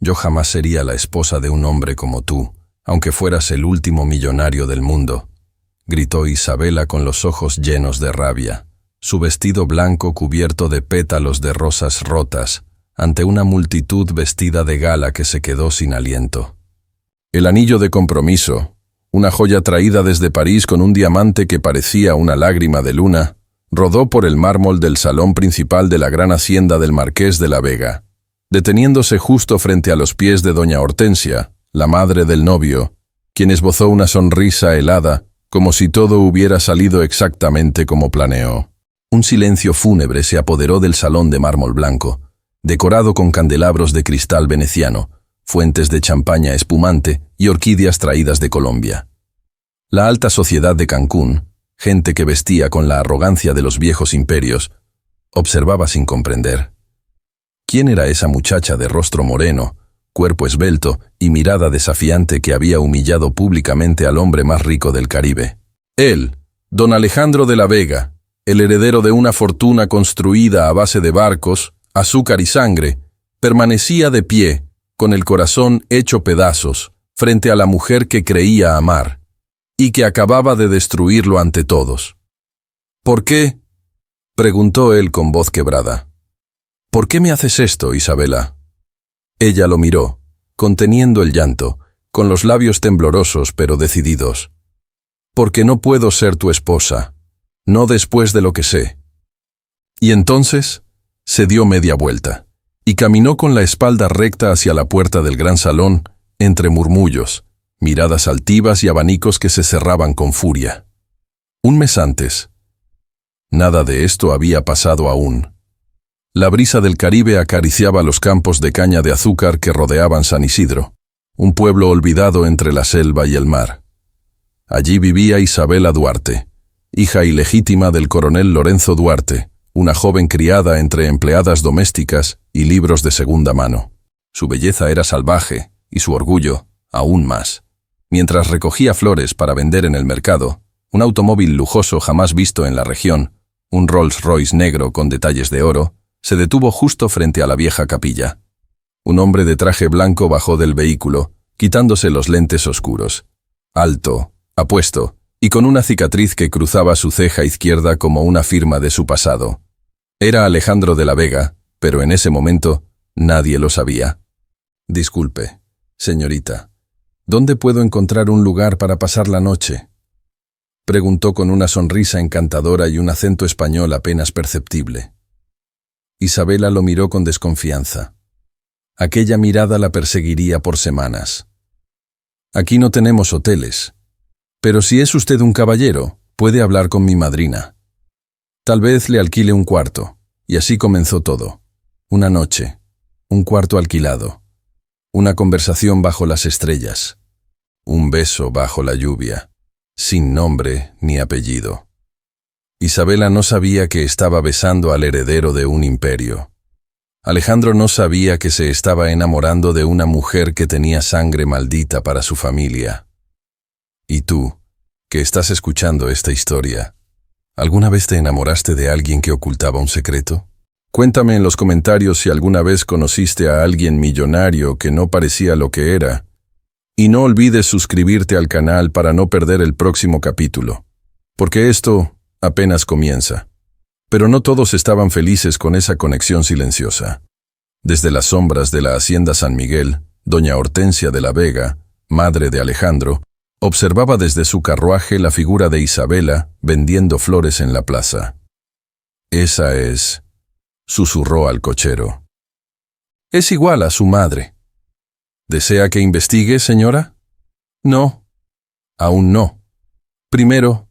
Yo jamás sería la esposa de un hombre como tú, aunque fueras el último millonario del mundo, gritó Isabela con los ojos llenos de rabia, su vestido blanco cubierto de pétalos de rosas rotas, ante una multitud vestida de gala que se quedó sin aliento. El anillo de compromiso, una joya traída desde París con un diamante que parecía una lágrima de luna, rodó por el mármol del salón principal de la gran hacienda del Marqués de la Vega, deteniéndose justo frente a los pies de doña Hortensia, la madre del novio, quien esbozó una sonrisa helada, como si todo hubiera salido exactamente como planeó. Un silencio fúnebre se apoderó del salón de mármol blanco, decorado con candelabros de cristal veneciano, fuentes de champaña espumante y orquídeas traídas de Colombia. La alta sociedad de Cancún, gente que vestía con la arrogancia de los viejos imperios, observaba sin comprender. ¿Quién era esa muchacha de rostro moreno, cuerpo esbelto y mirada desafiante que había humillado públicamente al hombre más rico del Caribe? Él, don Alejandro de la Vega, el heredero de una fortuna construida a base de barcos, azúcar y sangre, permanecía de pie, con el corazón hecho pedazos, frente a la mujer que creía amar, y que acababa de destruirlo ante todos. ¿Por qué?, preguntó él con voz quebrada. ¿Por qué me haces esto, Isabela? Ella lo miró, conteniendo el llanto, con los labios temblorosos pero decididos. Porque no puedo ser tu esposa, no después de lo que sé. Y entonces se dio media vuelta, y caminó con la espalda recta hacia la puerta del gran salón, entre murmullos, miradas altivas y abanicos que se cerraban con furia. Un mes antes. Nada de esto había pasado aún. La brisa del Caribe acariciaba los campos de caña de azúcar que rodeaban San Isidro, un pueblo olvidado entre la selva y el mar. Allí vivía Isabela Duarte, hija ilegítima del coronel Lorenzo Duarte, una joven criada entre empleadas domésticas y libros de segunda mano. Su belleza era salvaje y su orgullo aún más. Mientras recogía flores para vender en el mercado, un automóvil lujoso jamás visto en la región, un Rolls Royce negro con detalles de oro, se detuvo justo frente a la vieja capilla. Un hombre de traje blanco bajó del vehículo, quitándose los lentes oscuros. Alto, apuesto, y con una cicatriz que cruzaba su ceja izquierda como una firma de su pasado. Era Alejandro de la Vega, pero en ese momento nadie lo sabía. Disculpe, señorita, ¿dónde puedo encontrar un lugar para pasar la noche?, preguntó con una sonrisa encantadora y un acento español apenas perceptible. Isabela lo miró con desconfianza. Aquella mirada la perseguiría por semanas. Aquí no tenemos hoteles, pero si es usted un caballero, puede hablar con mi madrina. Tal vez le alquile un cuarto, y así comenzó todo. Una noche, un cuarto alquilado, una conversación bajo las estrellas, un beso bajo la lluvia, sin nombre ni apellido. Isabela no sabía que estaba besando al heredero de un imperio. Alejandro no sabía que se estaba enamorando de una mujer que tenía sangre maldita para su familia. ¿Y tú, que estás escuchando esta historia, alguna vez te enamoraste de alguien que ocultaba un secreto? Cuéntame en los comentarios si alguna vez conociste a alguien millonario que no parecía lo que era. Y no olvides suscribirte al canal para no perder el próximo capítulo, porque esto apenas comienza. Pero no todos estaban felices con esa conexión silenciosa. Desde las sombras de la hacienda San Miguel, doña Hortensia de la Vega, madre de Alejandro, observaba desde su carruaje la figura de Isabela vendiendo flores en la plaza. Esa es, susurró al cochero. Es igual a su madre. ¿Desea que investigue, señora? No, aún no. Primero,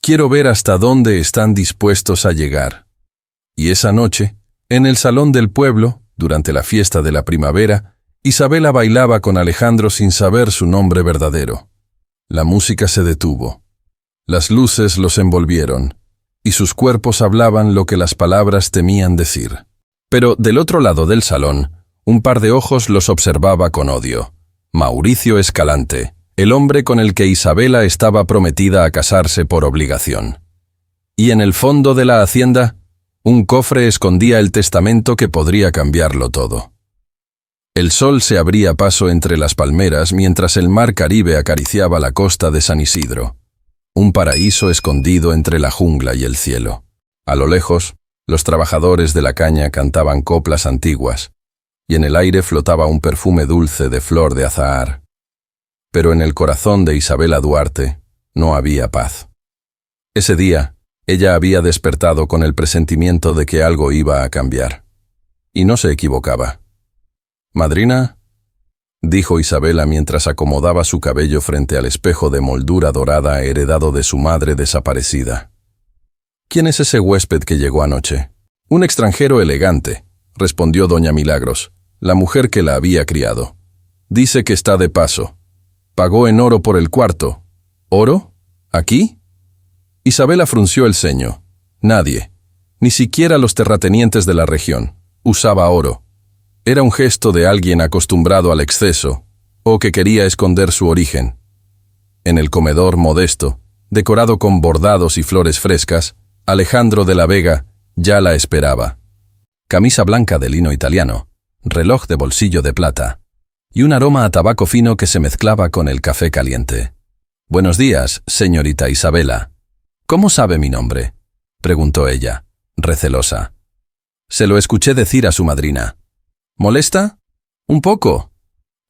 quiero ver hasta dónde están dispuestos a llegar. Y esa noche, en el salón del pueblo, durante la fiesta de la primavera, Isabela bailaba con Alejandro sin saber su nombre verdadero. La música se detuvo. Las luces los envolvieron, y sus cuerpos hablaban lo que las palabras temían decir. Pero del otro lado del salón, un par de ojos los observaba con odio. Mauricio Escalante, el hombre con el que Isabela estaba prometida a casarse por obligación. Y en el fondo de la hacienda, un cofre escondía el testamento que podría cambiarlo todo. El sol se abría paso entre las palmeras mientras el mar Caribe acariciaba la costa de San Isidro, un paraíso escondido entre la jungla y el cielo. A lo lejos, los trabajadores de la caña cantaban coplas antiguas, y en el aire flotaba un perfume dulce de flor de azahar. Pero en el corazón de Isabela Duarte no había paz. Ese día, ella había despertado con el presentimiento de que algo iba a cambiar. Y no se equivocaba. «Madrina», dijo Isabela mientras acomodaba su cabello frente al espejo de moldura dorada heredado de su madre desaparecida. «¿Quién es ese huésped que llegó anoche?» «Un extranjero elegante», respondió doña Milagros, la mujer que la había criado. «Dice que está de paso. Pagó en oro por el cuarto». «¿Oro? ¿Aquí?» Isabela frunció el ceño. Nadie, ni siquiera los terratenientes de la región, usaba oro. Era un gesto de alguien acostumbrado al exceso, o que quería esconder su origen. En el comedor modesto, decorado con bordados y flores frescas, Alejandro de la Vega ya la esperaba. Camisa blanca de lino italiano, reloj de bolsillo de plata, y un aroma a tabaco fino que se mezclaba con el café caliente. «Buenos días, señorita Isabela». «¿Cómo sabe mi nombre?», preguntó ella, recelosa. «Se lo escuché decir a su madrina». «¿Molesta?» «Un poco».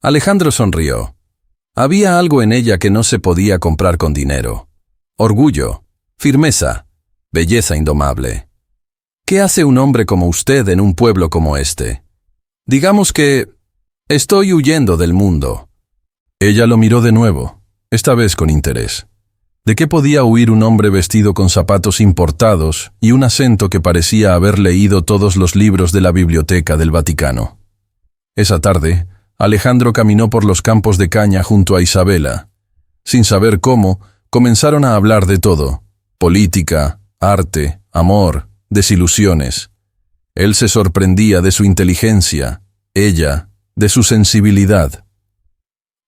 Alejandro sonrió. Había algo en ella que no se podía comprar con dinero. Orgullo, firmeza, belleza indomable. ¿Qué hace un hombre como usted en un pueblo como este? Digamos que estoy huyendo del mundo». Ella lo miró de nuevo, esta vez con interés. ¿De qué podía huir un hombre vestido con zapatos importados y un acento que parecía haber leído todos los libros de la biblioteca del Vaticano? Esa tarde, Alejandro caminó por los campos de caña junto a Isabela. Sin saber cómo, comenzaron a hablar de todo: política, arte, amor, desilusiones. Él se sorprendía de su inteligencia, ella, de su sensibilidad.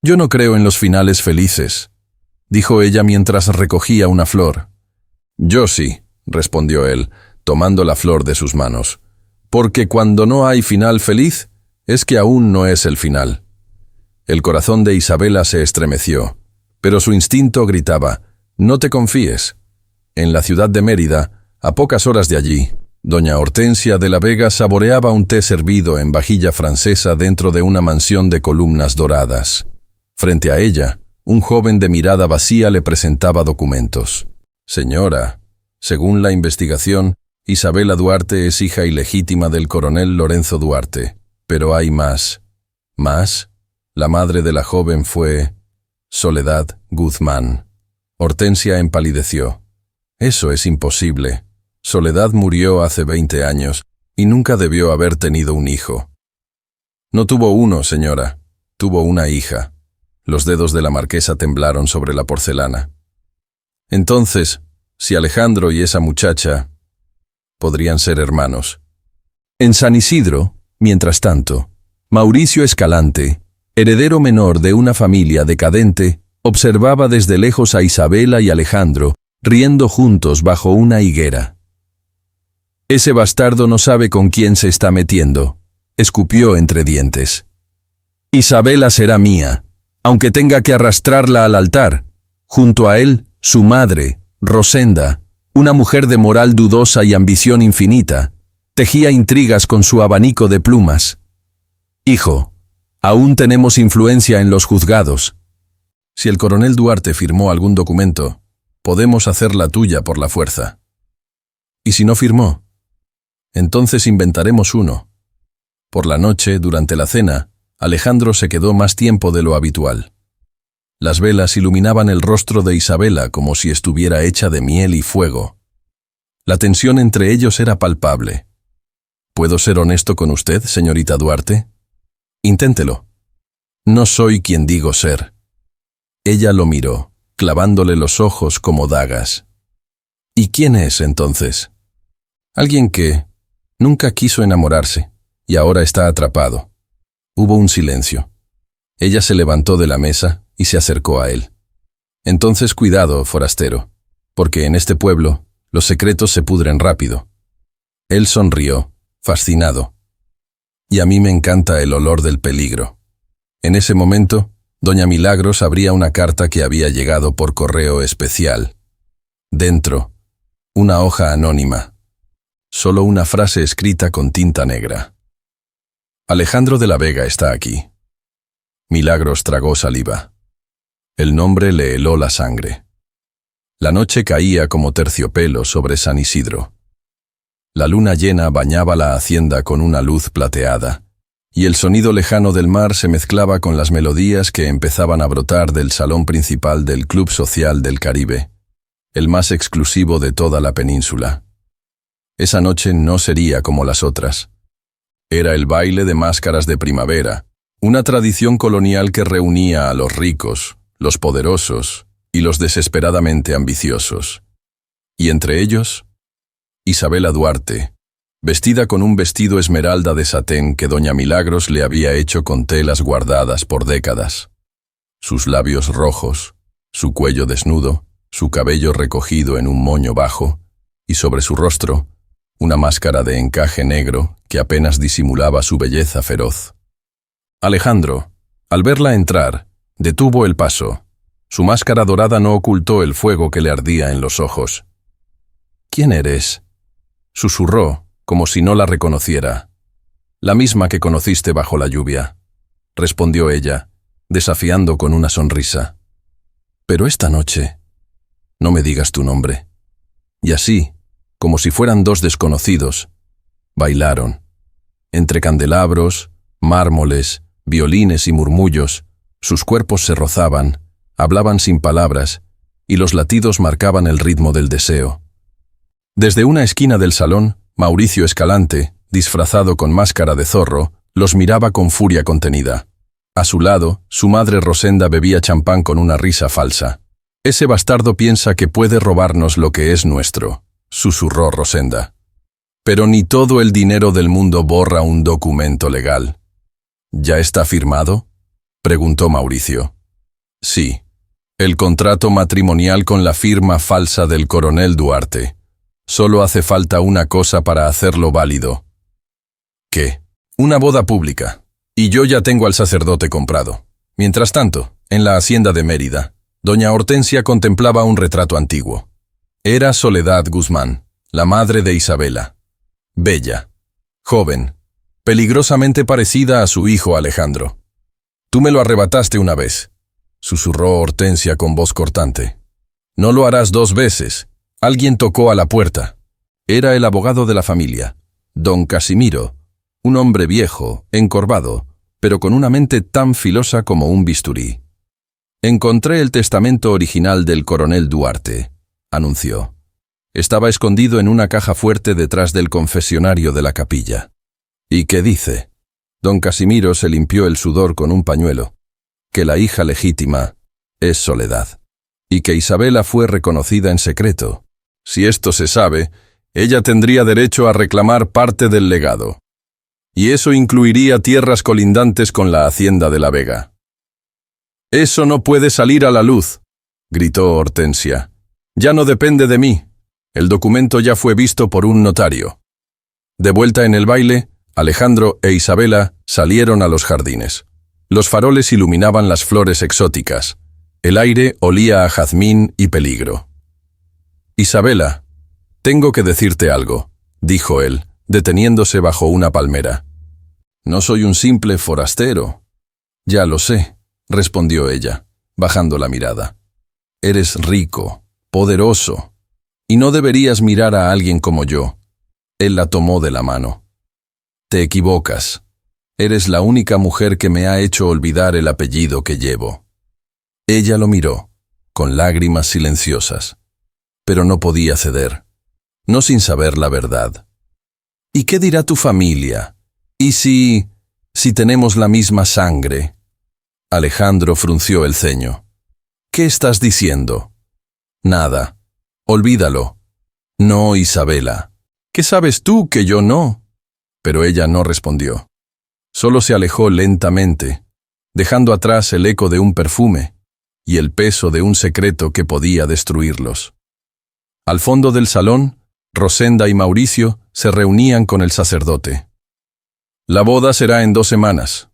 «Yo no creo en los finales felices», dijo ella mientras recogía una flor. «Yo sí», respondió él, tomando la flor de sus manos, «porque cuando no hay final feliz, es que aún no es el final». El corazón de Isabela se estremeció, pero su instinto gritaba: «No te confíes». En la ciudad de Mérida, a pocas horas de allí, doña Hortensia de la Vega saboreaba un té servido en vajilla francesa dentro de una mansión de columnas doradas. Frente a ella, un joven de mirada vacía le presentaba documentos. «Señora, según la investigación, Isabela Duarte es hija ilegítima del coronel Lorenzo Duarte. Pero hay más». «¿Más?» La madre de la joven fue Soledad Guzmán. Hortensia empalideció. «Eso es imposible. Soledad murió hace 20 años y nunca debió haber tenido un hijo». «No tuvo uno, señora. Tuvo una hija». Los dedos de la marquesa temblaron sobre la porcelana. «Entonces, si Alejandro y esa muchacha podrían ser hermanos». En San Isidro, mientras tanto, Mauricio Escalante, heredero menor de una familia decadente, observaba desde lejos a Isabela y Alejandro riendo juntos bajo una higuera. «Ese bastardo no sabe con quién se está metiendo», escupió entre dientes. «Isabela será mía, aunque tenga que arrastrarla al altar. Junto a él, su madre, Rosenda, una mujer de moral dudosa y ambición infinita, tejía intrigas con su abanico de plumas. Hijo, aún tenemos influencia en los juzgados. Si el coronel Duarte firmó algún documento, podemos hacer la tuya por la fuerza. ¿Y si no firmó? Entonces inventaremos uno». Por la noche, durante la cena, Alejandro se quedó más tiempo de lo habitual. Las velas iluminaban el rostro de Isabela como si estuviera hecha de miel y fuego. La tensión entre ellos era palpable. «¿Puedo ser honesto con usted, señorita Duarte?» «Inténtelo». «No soy quien digo ser». Ella lo miró, clavándole los ojos como dagas. «¿Y quién es, entonces?» «Alguien que nunca quiso enamorarse y ahora está atrapado». Hubo un silencio. Ella se levantó de la mesa y se acercó a él. «Entonces cuidado, forastero, porque en este pueblo los secretos se pudren rápido». Él sonrió, fascinado. Y a mí me encanta el olor del peligro. En ese momento, doña Milagros abría una carta que había llegado por correo especial. Dentro, una hoja anónima. Solo una frase escrita con tinta negra. Alejandro de la Vega está aquí. Milagros tragó saliva. El nombre le heló la sangre. La noche caía como terciopelo sobre San Isidro. La luna llena bañaba la hacienda con una luz plateada, y el sonido lejano del mar se mezclaba con las melodías que empezaban a brotar del salón principal del Club Social del Caribe, el más exclusivo de toda la península. Esa noche no sería como las otras. Era el baile de máscaras de primavera, una tradición colonial que reunía a los ricos, los poderosos y los desesperadamente ambiciosos. Y entre ellos, Isabela Duarte, vestida con un vestido esmeralda de satén que doña Milagros le había hecho con telas guardadas por décadas. Sus labios rojos, su cuello desnudo, su cabello recogido en un moño bajo, y sobre su rostro, una máscara de encaje negro que apenas disimulaba su belleza feroz. Alejandro, al verla entrar, detuvo el paso. Su máscara dorada no ocultó el fuego que le ardía en los ojos. «¿Quién eres?», susurró, como si no la reconociera. «La misma que conociste bajo la lluvia», respondió ella, desafiando con una sonrisa. «Pero esta noche, no me digas tu nombre». Y así, como si fueran dos desconocidos, bailaron. Entre candelabros, mármoles, violines y murmullos, sus cuerpos se rozaban, hablaban sin palabras, y los latidos marcaban el ritmo del deseo. Desde una esquina del salón, Mauricio Escalante, disfrazado con máscara de zorro, los miraba con furia contenida. A su lado, su madre Rosenda bebía champán con una risa falsa. «Ese bastardo piensa que puede robarnos lo que es nuestro», susurró Rosenda. «Pero ni todo el dinero del mundo borra un documento legal». «¿Ya está firmado?», preguntó Mauricio. «Sí, el contrato matrimonial con la firma falsa del coronel Duarte. Solo hace falta una cosa para hacerlo válido». «¿Qué?». «Una boda pública. Y yo ya tengo al sacerdote comprado». Mientras tanto, en la hacienda de Mérida, doña Hortensia contemplaba un retrato antiguo. Era Soledad Guzmán, la madre de Isabela. Bella, joven, peligrosamente parecida a su hijo Alejandro. «Tú me lo arrebataste una vez», susurró Hortensia con voz cortante. «No lo harás 2 veces. Alguien tocó a la puerta. Era el abogado de la familia, don Casimiro, un hombre viejo, encorvado, pero con una mente tan filosa como un bisturí. «Encontré el testamento original del coronel Duarte», anunció. «Estaba escondido en una caja fuerte detrás del confesionario de la capilla». «¿Y qué dice?». Don Casimiro se limpió el sudor con un pañuelo. «Que la hija legítima es Soledad, y que Isabela fue reconocida en secreto. Si esto se sabe, ella tendría derecho a reclamar parte del legado. Y eso incluiría tierras colindantes con la hacienda de la Vega». «Eso no puede salir a la luz», gritó Hortensia. «Ya no depende de mí. El documento ya fue visto por un notario». De vuelta en el baile, Alejandro e Isabela salieron a los jardines. Los faroles iluminaban las flores exóticas. El aire olía a jazmín y peligro. «Isabela, tengo que decirte algo», dijo él, deteniéndose bajo una palmera. «No soy un simple forastero». «Ya lo sé», respondió ella, bajando la mirada. «Eres rico, poderoso, y no deberías mirar a alguien como yo». Él la tomó de la mano. «Te equivocas. Eres la única mujer que me ha hecho olvidar el apellido que llevo». Ella lo miró, con lágrimas silenciosas, pero no podía ceder, no sin saber la verdad. «¿Y qué dirá tu familia? ¿Y si tenemos la misma sangre?» Alejandro frunció el ceño. «¿Qué estás diciendo?» «Nada. Olvídalo». «No, Isabela. ¿Qué sabes tú que yo no?» Pero ella no respondió. Solo se alejó lentamente, dejando atrás el eco de un perfume y el peso de un secreto que podía destruirlos. Al fondo del salón, Rosenda y Mauricio se reunían con el sacerdote. La boda será en 2 semanas,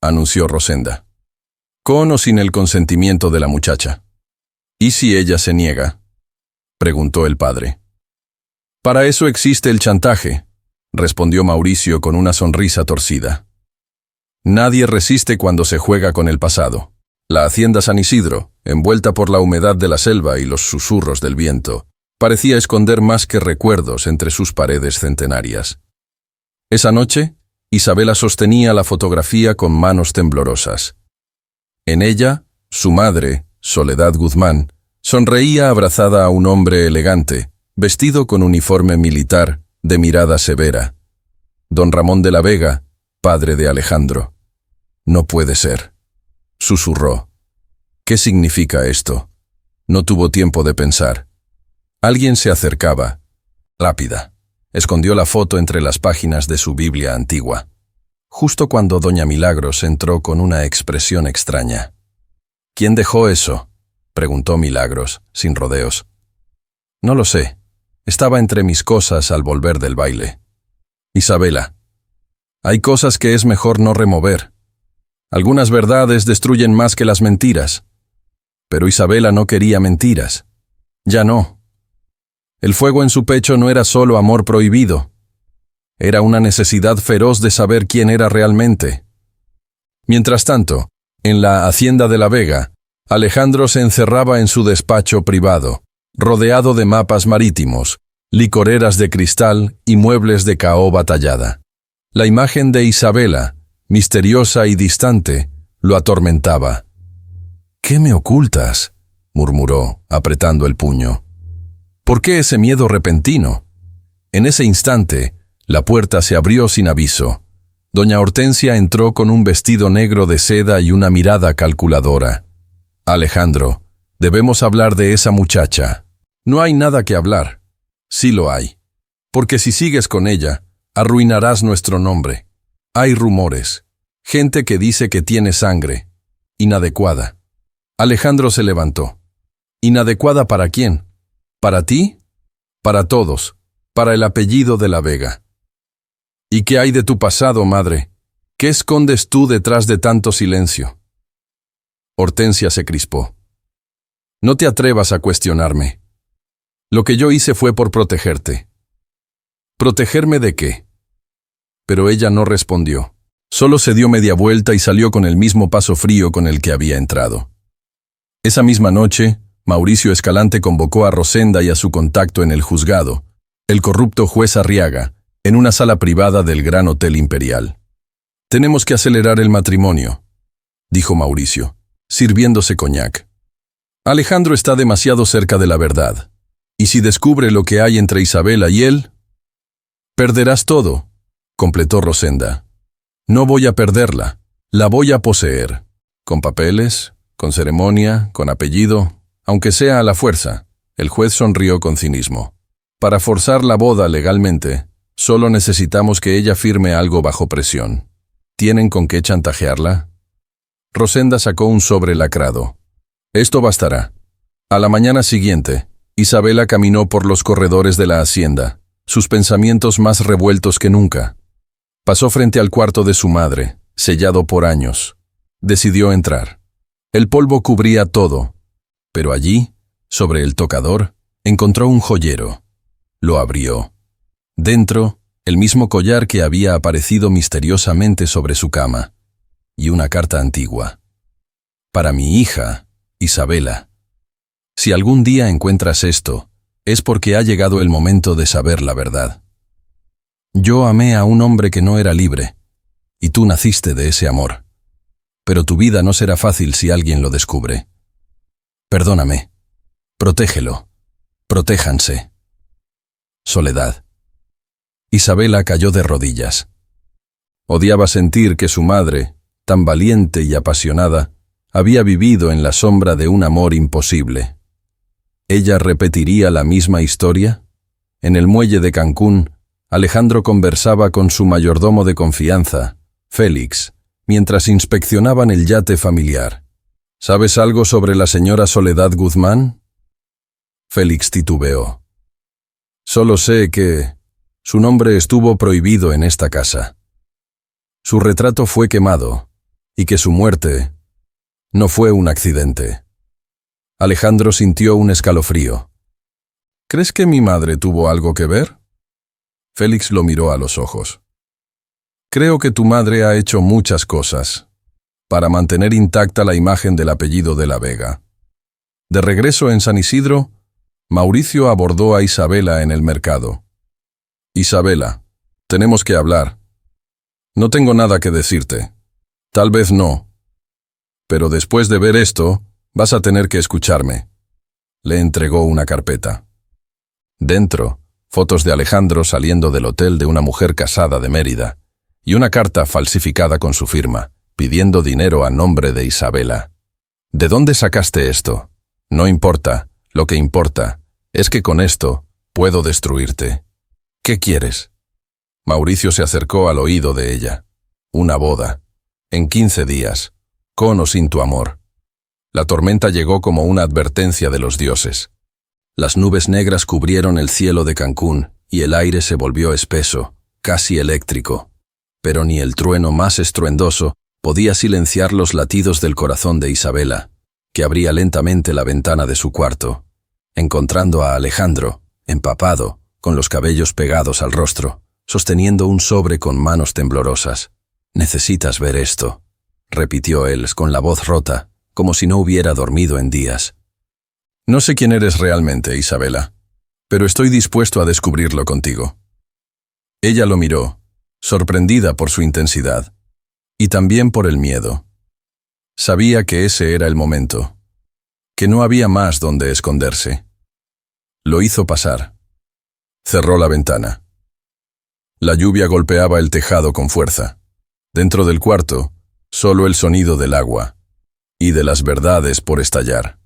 anunció Rosenda. ¿Con o sin el consentimiento de la muchacha? ¿Y si ella se niega?, preguntó el padre. Para eso existe el chantaje, respondió Mauricio con una sonrisa torcida. Nadie resiste cuando se juega con el pasado. La hacienda San Isidro, envuelta por la humedad de la selva y los susurros del viento, parecía esconder más que recuerdos entre sus paredes centenarias. Esa noche, Isabela sostenía la fotografía con manos temblorosas. En ella, su madre, Soledad Guzmán, sonreía abrazada a un hombre elegante, vestido con uniforme militar, de mirada severa. Don Ramón de la Vega, padre de Alejandro. No puede ser, susurró. ¿Qué significa esto? No tuvo tiempo de pensar. Alguien se acercaba. Rápida. Escondió la foto entre las páginas de su Biblia antigua. Justo cuando doña Milagros entró con una expresión extraña. ¿Quién dejó eso?, preguntó Milagros, sin rodeos. No lo sé. Estaba entre mis cosas al volver del baile. Isabela, hay cosas que es mejor no remover. Algunas verdades destruyen más que las mentiras. Pero Isabela no quería mentiras. Ya no. El fuego en su pecho no era solo amor prohibido. Era una necesidad feroz de saber quién era realmente. Mientras tanto, en la hacienda de la Vega, Alejandro se encerraba en su despacho privado, rodeado de mapas marítimos, licoreras de cristal y muebles de caoba tallada. La imagen de Isabela, misteriosa y distante, lo atormentaba. «¿Qué me ocultas?», murmuró, apretando el puño. «¿Por qué ese miedo repentino?». En ese instante, la puerta se abrió sin aviso. Doña Hortensia entró con un vestido negro de seda y una mirada calculadora. «Alejandro, debemos hablar de esa muchacha». «No hay nada que hablar». «Sí lo hay. Porque si sigues con ella, arruinarás nuestro nombre. Hay rumores. Gente que dice que tiene sangre. Inadecuada». Alejandro se levantó. ¿Inadecuada para quién? ¿Para ti? Para todos. Para el apellido de la Vega. ¿Y qué hay de tu pasado, madre? ¿Qué escondes tú detrás de tanto silencio? Hortensia se crispó. No te atrevas a cuestionarme. Lo que yo hice fue por protegerte. ¿Protegerme de qué? Pero ella no respondió. Solo se dio media vuelta y salió con el mismo paso frío con el que había entrado. Esa misma noche, Mauricio Escalante convocó a Rosenda y a su contacto en el juzgado, el corrupto juez Arriaga, en una sala privada del Gran Hotel Imperial. «Tenemos que acelerar el matrimonio», dijo Mauricio, sirviéndose coñac. «Alejandro está demasiado cerca de la verdad. Y si descubre lo que hay entre Isabela y él...» «Perderás todo», completó Rosenda. «No voy a perderla, la voy a poseer. Con papeles, con ceremonia, con apellido, aunque sea a la fuerza». El juez sonrió con cinismo. «Para forzar la boda legalmente, solo necesitamos que ella firme algo bajo presión. ¿Tienen con qué chantajearla?» Rosenda sacó un sobre lacrado. «Esto bastará». A la mañana siguiente, Isabela caminó por los corredores de la hacienda, sus pensamientos más revueltos que nunca. Pasó frente al cuarto de su madre, sellado por años. Decidió entrar. El polvo cubría todo, pero allí, sobre el tocador, encontró un joyero. Lo abrió. Dentro, el mismo collar que había aparecido misteriosamente sobre su cama, y una carta antigua. «Para mi hija, Isabela. Si algún día encuentras esto, es porque ha llegado el momento de saber la verdad. Yo amé a un hombre que no era libre, y tú naciste de ese amor. Pero tu vida no será fácil si alguien lo descubre. Perdóname. Protégelo. Protéjanse. Soledad». Isabela cayó de rodillas. Odiaba sentir que su madre, tan valiente y apasionada, había vivido en la sombra de un amor imposible. ¿Ella repetiría la misma historia? En el muelle de Cancún, Alejandro conversaba con su mayordomo de confianza, Félix, mientras inspeccionaban el yate familiar. «¿Sabes algo sobre la señora Soledad Guzmán?» Félix titubeó. «Solo sé que su nombre estuvo prohibido en esta casa». Su retrato fue quemado y que su muerte no fue un accidente. Alejandro sintió un escalofrío. ¿Crees que mi madre tuvo algo que ver? Félix lo miró a los ojos. Creo que tu madre ha hecho muchas cosas para mantener intacta la imagen del apellido de la Vega. De regreso en San Isidro, Mauricio abordó a Isabela en el mercado. Isabela, tenemos que hablar. No tengo nada que decirte. Tal vez no. Pero después de ver esto, vas a tener que escucharme. Le entregó una carpeta. Dentro, fotos de Alejandro saliendo del hotel de una mujer casada de Mérida, y una carta falsificada con su firma, pidiendo dinero a nombre de Isabela. ¿De dónde sacaste esto? No importa, lo que importa es que con esto puedo destruirte. ¿Qué quieres? Mauricio se acercó al oído de ella. Una boda. En 15 días, con o sin tu amor. La tormenta llegó como una advertencia de los dioses. Las nubes negras cubrieron el cielo de Cancún y el aire se volvió espeso, casi eléctrico. Pero ni el trueno más estruendoso podía silenciar los latidos del corazón de Isabela, que abría lentamente la ventana de su cuarto, encontrando a Alejandro, empapado, con los cabellos pegados al rostro, sosteniendo un sobre con manos temblorosas. «Necesitas ver esto», repitió él con la voz rota, como si no hubiera dormido en días. «No sé quién eres realmente, Isabela, pero estoy dispuesto a descubrirlo contigo». Ella lo miró, sorprendida por su intensidad, y también por el miedo. Sabía que ese era el momento, que no había más donde esconderse. Lo hizo pasar. Cerró la ventana. La lluvia golpeaba el tejado con fuerza. Dentro del cuarto, solo el sonido del agua y de las verdades por estallar.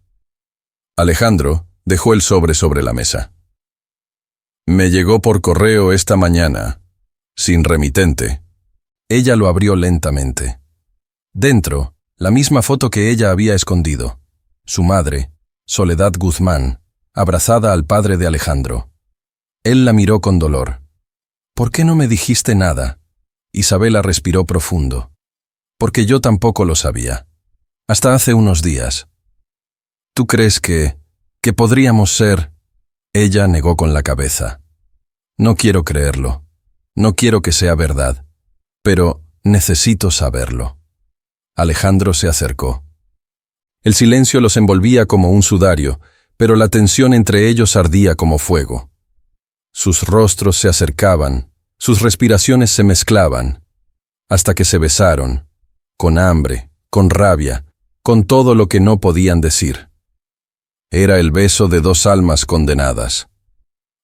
Alejandro dejó el sobre la mesa. «Me llegó por correo esta mañana, sin remitente». Ella lo abrió lentamente. Dentro, la misma foto que ella había escondido. Su madre, Soledad Guzmán, abrazada al padre de Alejandro. Él la miró con dolor. «¿Por qué no me dijiste nada?» Isabela respiró profundo. «Porque yo tampoco lo sabía. Hasta hace unos días». «¿Tú crees que podríamos ser?» Ella negó con la cabeza. «No quiero creerlo. No quiero que sea verdad. Pero necesito saberlo». Alejandro se acercó. El silencio los envolvía como un sudario, pero la tensión entre ellos ardía como fuego. Sus rostros se acercaban, sus respiraciones se mezclaban, hasta que se besaron, con hambre, con rabia, con todo lo que no podían decir. Era el beso de dos almas condenadas.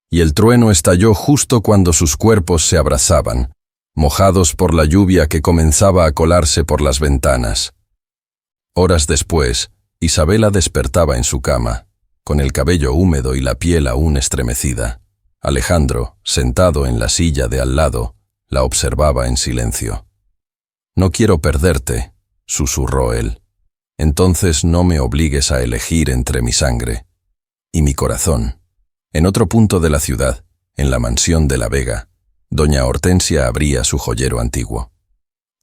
Y el trueno estalló justo cuando sus cuerpos se abrazaban, mojados por la lluvia que comenzaba a colarse por las ventanas. Horas después, Isabela despertaba en su cama, con el cabello húmedo y la piel aún estremecida. Alejandro, sentado en la silla de al lado, la observaba en silencio. «No quiero perderte», susurró él. «Entonces no me obligues a elegir entre mi sangre y mi corazón». En otro punto de la ciudad, en la mansión de la Vega, doña Hortensia abría su joyero antiguo.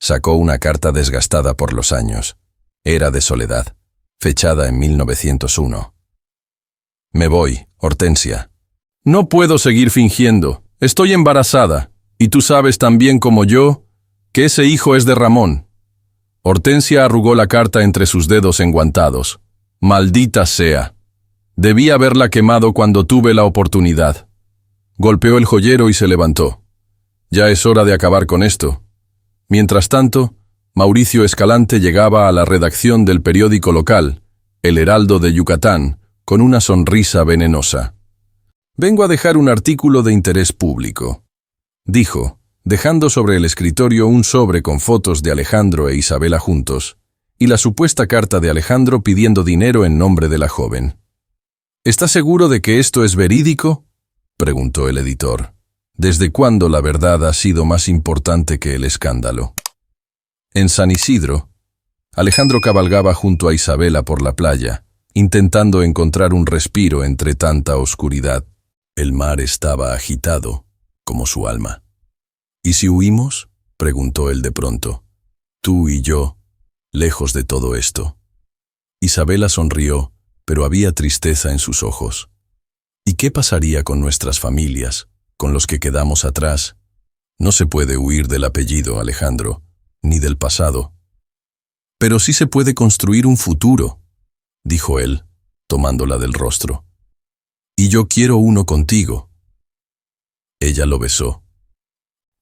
Sacó una carta desgastada por los años. Era de Soledad, fechada en 1901. «Me voy, Hortensia. No puedo seguir fingiendo. Estoy embarazada, y tú sabes tan bien como yo que ese hijo es de Ramón». Hortensia arrugó la carta entre sus dedos enguantados. «Maldita sea. Debí haberla quemado cuando tuve la oportunidad». Golpeó el joyero y se levantó. «Ya es hora de acabar con esto». Mientras tanto, Mauricio Escalante llegaba a la redacción del periódico local, El Heraldo de Yucatán, con una sonrisa venenosa. «Vengo a dejar un artículo de interés público», dijo, dejando sobre el escritorio un sobre con fotos de Alejandro e Isabela juntos, y la supuesta carta de Alejandro pidiendo dinero en nombre de la joven. «¿Estás seguro de que esto es verídico?», preguntó el editor. «¿Desde cuándo la verdad ha sido más importante que el escándalo?». En San Isidro, Alejandro cabalgaba junto a Isabela por la playa, intentando encontrar un respiro entre tanta oscuridad. El mar estaba agitado, como su alma. «¿Y si huimos?», preguntó él de pronto. Tú y yo, lejos de todo esto. Isabela sonrió, pero había tristeza en sus ojos. ¿Y qué pasaría con nuestras familias, con los que quedamos atrás? No se puede huir del apellido, Alejandro, ni del pasado. Pero sí se puede construir un futuro, dijo él, tomándola del rostro. Y yo quiero uno contigo. Ella lo besó.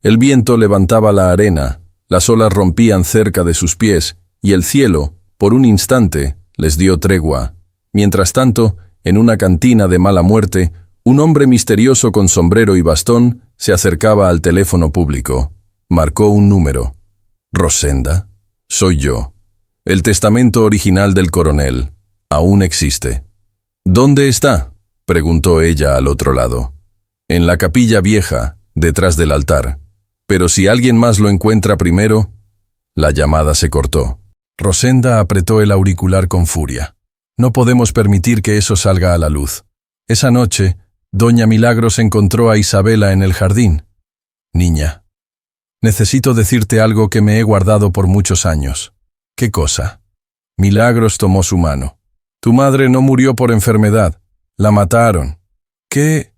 El viento levantaba la arena, las olas rompían cerca de sus pies, y el cielo, por un instante, les dio tregua. Mientras tanto, en una cantina de mala muerte, un hombre misterioso con sombrero y bastón se acercaba al teléfono público. Marcó un número. Rosenda, soy yo. El testamento original del coronel. Aún existe. ¿Dónde está?, preguntó ella al otro lado. En la capilla vieja, detrás del altar. Pero si alguien más lo encuentra primero... La llamada se cortó. Rosenda apretó el auricular con furia. No podemos permitir que eso salga a la luz. Esa noche, doña Milagros encontró a Isabela en el jardín. Niña, necesito decirte algo que me he guardado por muchos años. ¿Qué cosa? Milagros tomó su mano. Tu madre no murió por enfermedad. La mataron. ¿Qué?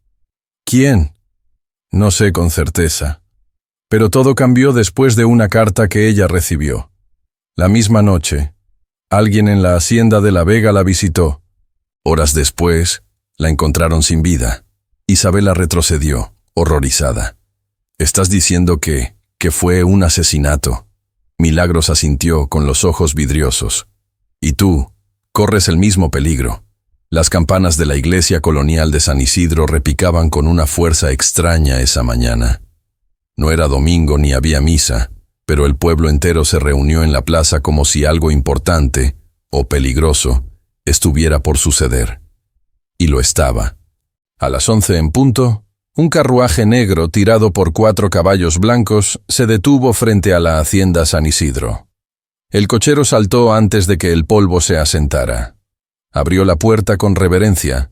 ¿Quién? No sé con certeza. Pero todo cambió después de una carta que ella recibió. La misma noche, alguien en la hacienda de La Vega la visitó. Horas después, la encontraron sin vida. Isabela retrocedió, horrorizada. ¿Estás diciendo que fue un asesinato? Milagros asintió con los ojos vidriosos. Y tú, corres el mismo peligro. Las campanas de la iglesia colonial de San Isidro repicaban con una fuerza extraña esa mañana. No era domingo ni había misa, pero el pueblo entero se reunió en la plaza como si algo importante, o peligroso, estuviera por suceder. Y lo estaba. A las 11 en punto, un carruaje negro tirado por 4 caballos blancos se detuvo frente a la hacienda San Isidro. El cochero saltó antes de que el polvo se asentara. Abrió la puerta con reverencia,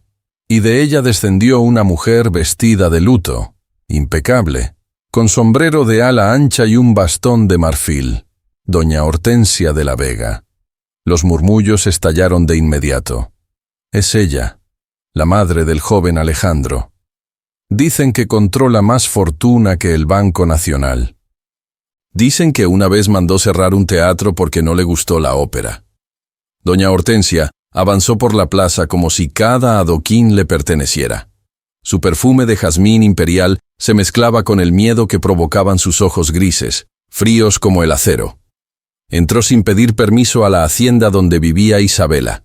y de ella descendió una mujer vestida de luto, impecable, con sombrero de ala ancha y un bastón de marfil, doña Hortensia de la Vega. Los murmullos estallaron de inmediato. Es ella, la madre del joven Alejandro. Dicen que controla más fortuna que el Banco Nacional. Dicen que una vez mandó cerrar un teatro porque no le gustó la ópera. Doña Hortensia avanzó por la plaza como si cada adoquín le perteneciera. Su perfume de jazmín imperial se mezclaba con el miedo que provocaban sus ojos grises, fríos como el acero. Entró sin pedir permiso a la hacienda donde vivía Isabela.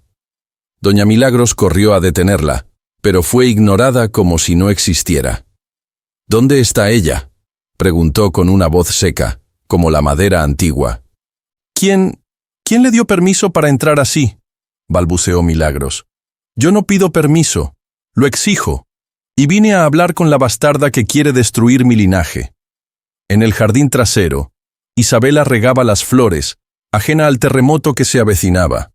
Doña Milagros corrió a detenerla, pero fue ignorada como si no existiera. ¿Dónde está ella?, preguntó con una voz seca, como la madera antigua. ¿Quién le dio permiso para entrar así?, balbuceó Milagros. Yo no pido permiso, lo exijo. Y vine a hablar con la bastarda que quiere destruir mi linaje. En el jardín trasero, Isabela regaba las flores, ajena al terremoto que se avecinaba.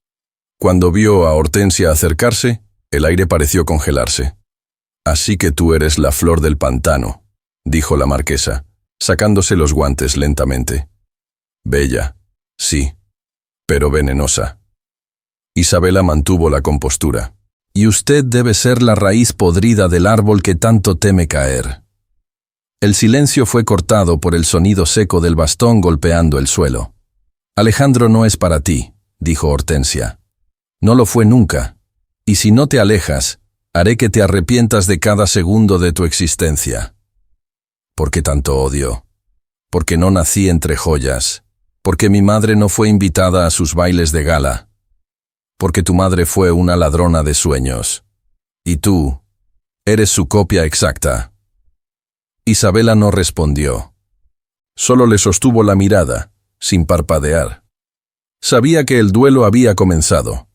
Cuando vio a Hortensia acercarse, el aire pareció congelarse. Así que tú eres la flor del pantano, dijo la marquesa, sacándose los guantes lentamente. Bella, sí, pero venenosa. Isabela mantuvo la compostura. Y usted debe ser la raíz podrida del árbol que tanto teme caer. El silencio fue cortado por el sonido seco del bastón golpeando el suelo. Alejandro no es para ti, dijo Hortensia. No lo fue nunca, y si no te alejas, haré que te arrepientas de cada segundo de tu existencia. ¿Por qué tanto odio? Porque no nací entre joyas, porque mi madre no fue invitada a sus bailes de gala, porque tu madre fue una ladrona de sueños. Y tú, eres su copia exacta. Isabela no respondió. Solo le sostuvo la mirada, sin parpadear. Sabía que el duelo había comenzado.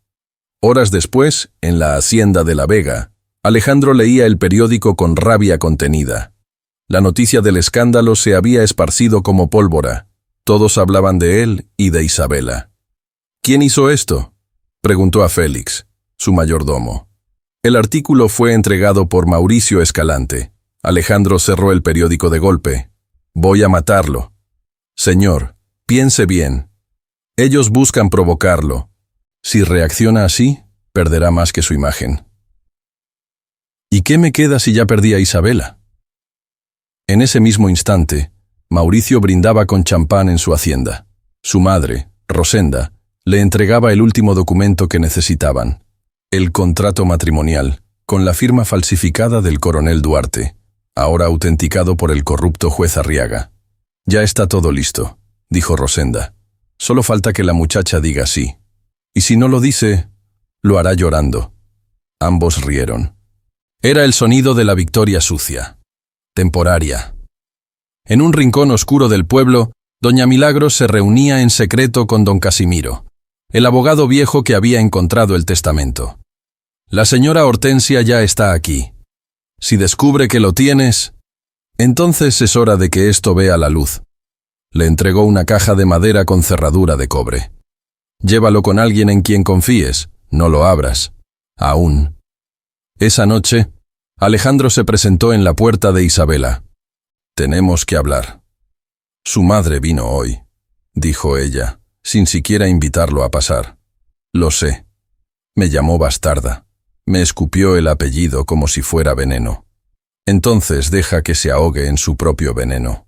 Horas después, en la hacienda de La Vega, Alejandro leía el periódico con rabia contenida. La noticia del escándalo se había esparcido como pólvora. Todos hablaban de él y de Isabela. ¿Quién hizo esto?, preguntó a Félix, su mayordomo. El artículo fue entregado por Mauricio Escalante. Alejandro cerró el periódico de golpe. Voy a matarlo. Señor, piense bien. Ellos buscan provocarlo. Si reacciona así, perderá más que su imagen. ¿Y qué me queda si ya perdí a Isabela? En ese mismo instante, Mauricio brindaba con champán en su hacienda. Su madre, Rosenda, le entregaba el último documento que necesitaban, el contrato matrimonial, con la firma falsificada del coronel Duarte, ahora autenticado por el corrupto juez Arriaga. «Ya está todo listo», dijo Rosenda. «Solo falta que la muchacha diga sí. Y si no lo dice, lo hará llorando». Ambos rieron. Era el sonido de la victoria sucia, temporaria. En un rincón oscuro del pueblo, doña Milagros se reunía en secreto con don Casimiro, el abogado viejo que había encontrado el testamento. «La señora Hortensia ya está aquí. Si descubre que lo tienes, entonces es hora de que esto vea la luz». Le entregó una caja de madera con cerradura de cobre. «Llévalo con alguien en quien confíes, no lo abras. Aún». Esa noche, Alejandro se presentó en la puerta de Isabela. «Tenemos que hablar». «Su madre vino hoy», dijo ella, sin siquiera invitarlo a pasar. «Lo sé. Me llamó bastarda. Me escupió el apellido como si fuera veneno. Entonces deja que se ahogue en su propio veneno.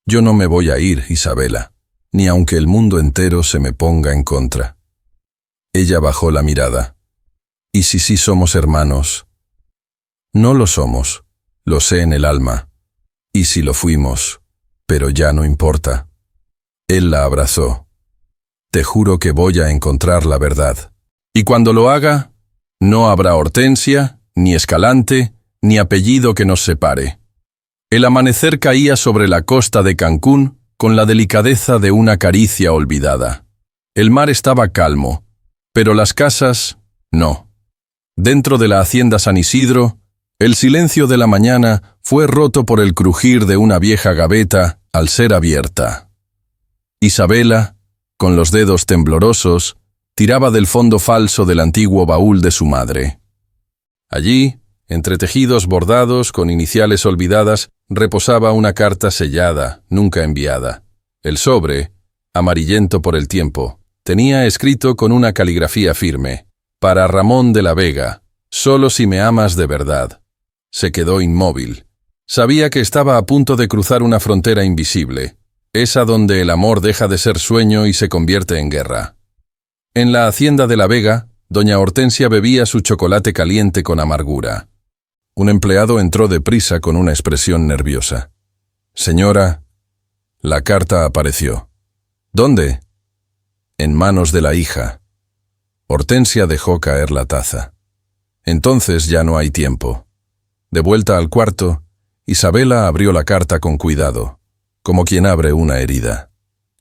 Yo no me voy a ir, Isabela, ni aunque el mundo entero se me ponga en contra». Ella bajó la mirada. «¿Y si sí somos hermanos?» «No lo somos, lo sé en el alma. Y si lo fuimos, pero ya no importa». Él la abrazó. «Te juro que voy a encontrar la verdad. Y cuando lo haga, no habrá Hortensia, ni Escalante, ni apellido que nos separe». El amanecer caía sobre la costa de Cancún con la delicadeza de una caricia olvidada. El mar estaba calmo, pero las casas, no. Dentro de la hacienda San Isidro, el silencio de la mañana fue roto por el crujir de una vieja gaveta al ser abierta. Isabela, con los dedos temblorosos, tiraba del fondo falso del antiguo baúl de su madre. Allí, entre tejidos bordados con iniciales olvidadas, reposaba una carta sellada, nunca enviada. El sobre, amarillento por el tiempo, tenía escrito con una caligrafía firme: «Para Ramón de la Vega, solo si me amas de verdad». Se quedó inmóvil. Sabía que estaba a punto de cruzar una frontera invisible, esa donde el amor deja de ser sueño y se convierte en guerra. En la hacienda de la Vega, doña Hortensia bebía su chocolate caliente con amargura. Un empleado entró deprisa con una expresión nerviosa. «Señora, la carta apareció». «¿Dónde?» «En manos de la hija». Hortensia dejó caer la taza. «Entonces ya no hay tiempo». De vuelta al cuarto, Isabela abrió la carta con cuidado, como quien abre una herida.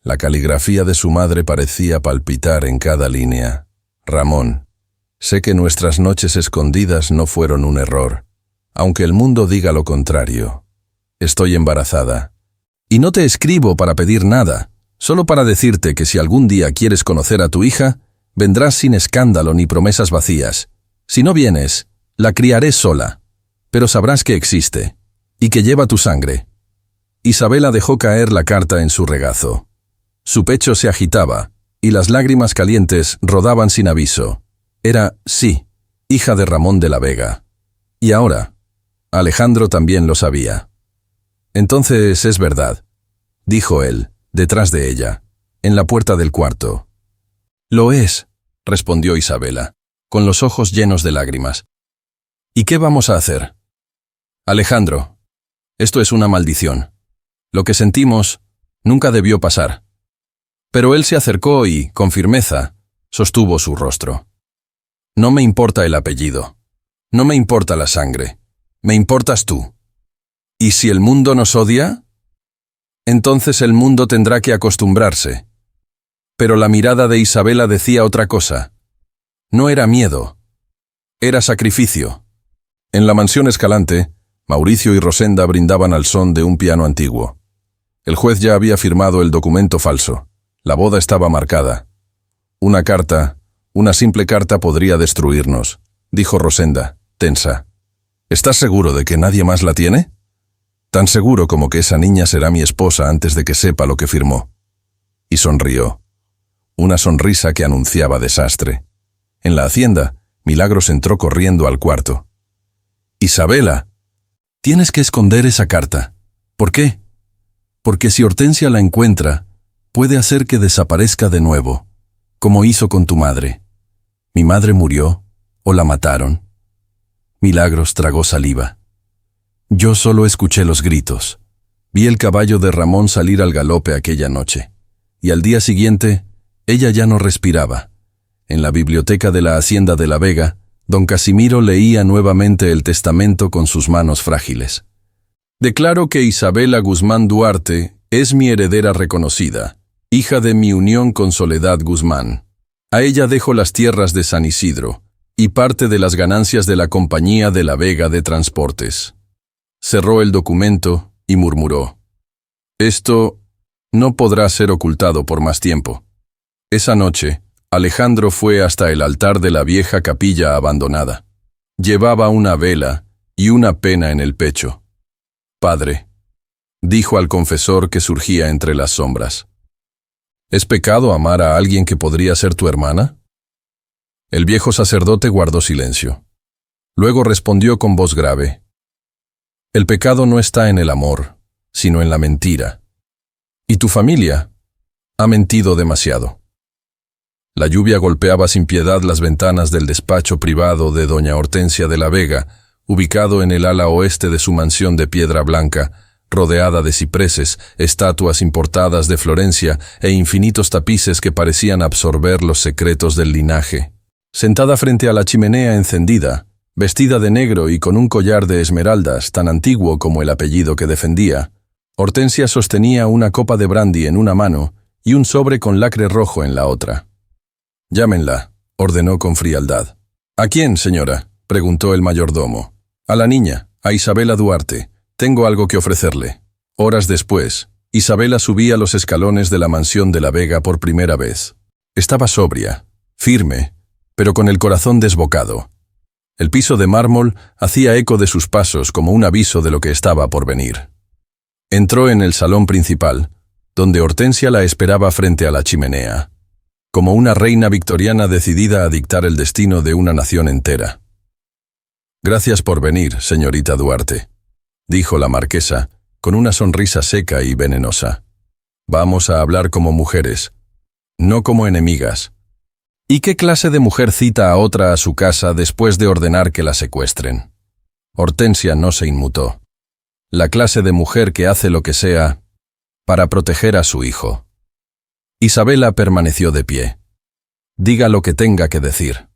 La caligrafía de su madre parecía palpitar en cada línea. «Ramón, sé que nuestras noches escondidas no fueron un error, aunque el mundo diga lo contrario. Estoy embarazada. Y no te escribo para pedir nada, solo para decirte que si algún día quieres conocer a tu hija, vendrás sin escándalo ni promesas vacías. Si no vienes, la criaré sola, pero sabrás que existe, y que lleva tu sangre». Isabela dejó caer la carta en su regazo. Su pecho se agitaba, y las lágrimas calientes rodaban sin aviso. Era, sí, hija de Ramón de la Vega. Y ahora, Alejandro también lo sabía. «Entonces es verdad», dijo él, detrás de ella, en la puerta del cuarto. «Lo es», respondió Isabela, con los ojos llenos de lágrimas. «¿Y qué vamos a hacer?» «Alejandro, esto es una maldición. Lo que sentimos nunca debió pasar». Pero él se acercó y, con firmeza, sostuvo su rostro. «No me importa el apellido. No me importa la sangre. Me importas tú. ¿Y si el mundo nos odia? Entonces el mundo tendrá que acostumbrarse». Pero la mirada de Isabela decía otra cosa. No era miedo. Era sacrificio. En la mansión Escalante, Mauricio y Rosenda brindaban al son de un piano antiguo. El juez ya había firmado el documento falso. La boda estaba marcada. «Una carta, una simple carta podría destruirnos», dijo Rosenda, tensa. «¿Estás seguro de que nadie más la tiene?» «Tan seguro como que esa niña será mi esposa antes de que sepa lo que firmó». y sonrió. Una sonrisa que anunciaba desastre. En la hacienda, Milagros entró corriendo al cuarto. «Isabela, tienes que esconder esa carta. ¿Por qué? Porque si Hortensia la encuentra, puede hacer que desaparezca de nuevo, como hizo con tu madre. Mi madre murió, o la mataron». Milagros tragó saliva. Yo solo escuché los gritos. Vi el caballo de Ramón salir al galope aquella noche. Y al día siguiente, ella ya no respiraba. En la biblioteca de la Hacienda de la Vega, don Casimiro leía nuevamente el testamento con sus manos frágiles. «Declaro que Isabela Guzmán Duarte es mi heredera reconocida, hija de mi unión con Soledad Guzmán. A ella dejo las tierras de San Isidro y parte de las ganancias de la Compañía de la Vega de Transportes». Cerró el documento y murmuró: «Esto no podrá ser ocultado por más tiempo». Esa noche, Alejandro fue hasta el altar de la vieja capilla abandonada. Llevaba una vela y una pena en el pecho. «Padre», dijo al confesor que surgía entre las sombras, «¿es pecado amar a alguien que podría ser tu hermana?». El viejo sacerdote guardó silencio. Luego respondió con voz grave: «El pecado no está en el amor, sino en la mentira. Y tu familia ha mentido demasiado». La lluvia golpeaba sin piedad las ventanas del despacho privado de doña Hortensia de la Vega, ubicado en el ala oeste de su mansión de piedra blanca, rodeada de cipreses, estatuas importadas de Florencia e infinitos tapices que parecían absorber los secretos del linaje. Sentada frente a la chimenea encendida, vestida de negro y con un collar de esmeraldas tan antiguo como el apellido que defendía, Hortensia sostenía una copa de brandy en una mano y un sobre con lacre rojo en la otra. «Llámenla», ordenó con frialdad. «¿A quién, señora?», preguntó el mayordomo. «A la niña, a Isabela Duarte. Tengo algo que ofrecerle». Horas después, Isabela subía los escalones de la mansión de la Vega por primera vez. Estaba sobria, firme, pero con el corazón desbocado. El piso de mármol hacía eco de sus pasos como un aviso de lo que estaba por venir. Entró en el salón principal, donde Hortensia la esperaba frente a la chimenea, como una reina victoriana decidida a dictar el destino de una nación entera. «Gracias por venir, señorita Duarte», dijo la marquesa, con una sonrisa seca y venenosa. «Vamos a hablar como mujeres, no como enemigas». «¿Y qué clase de mujer cita a otra a su casa después de ordenar que la secuestren?». Hortensia no se inmutó. La clase de mujer que hace lo que sea para proteger a su hijo. Isabela permaneció de pie. «Diga lo que tenga que decir».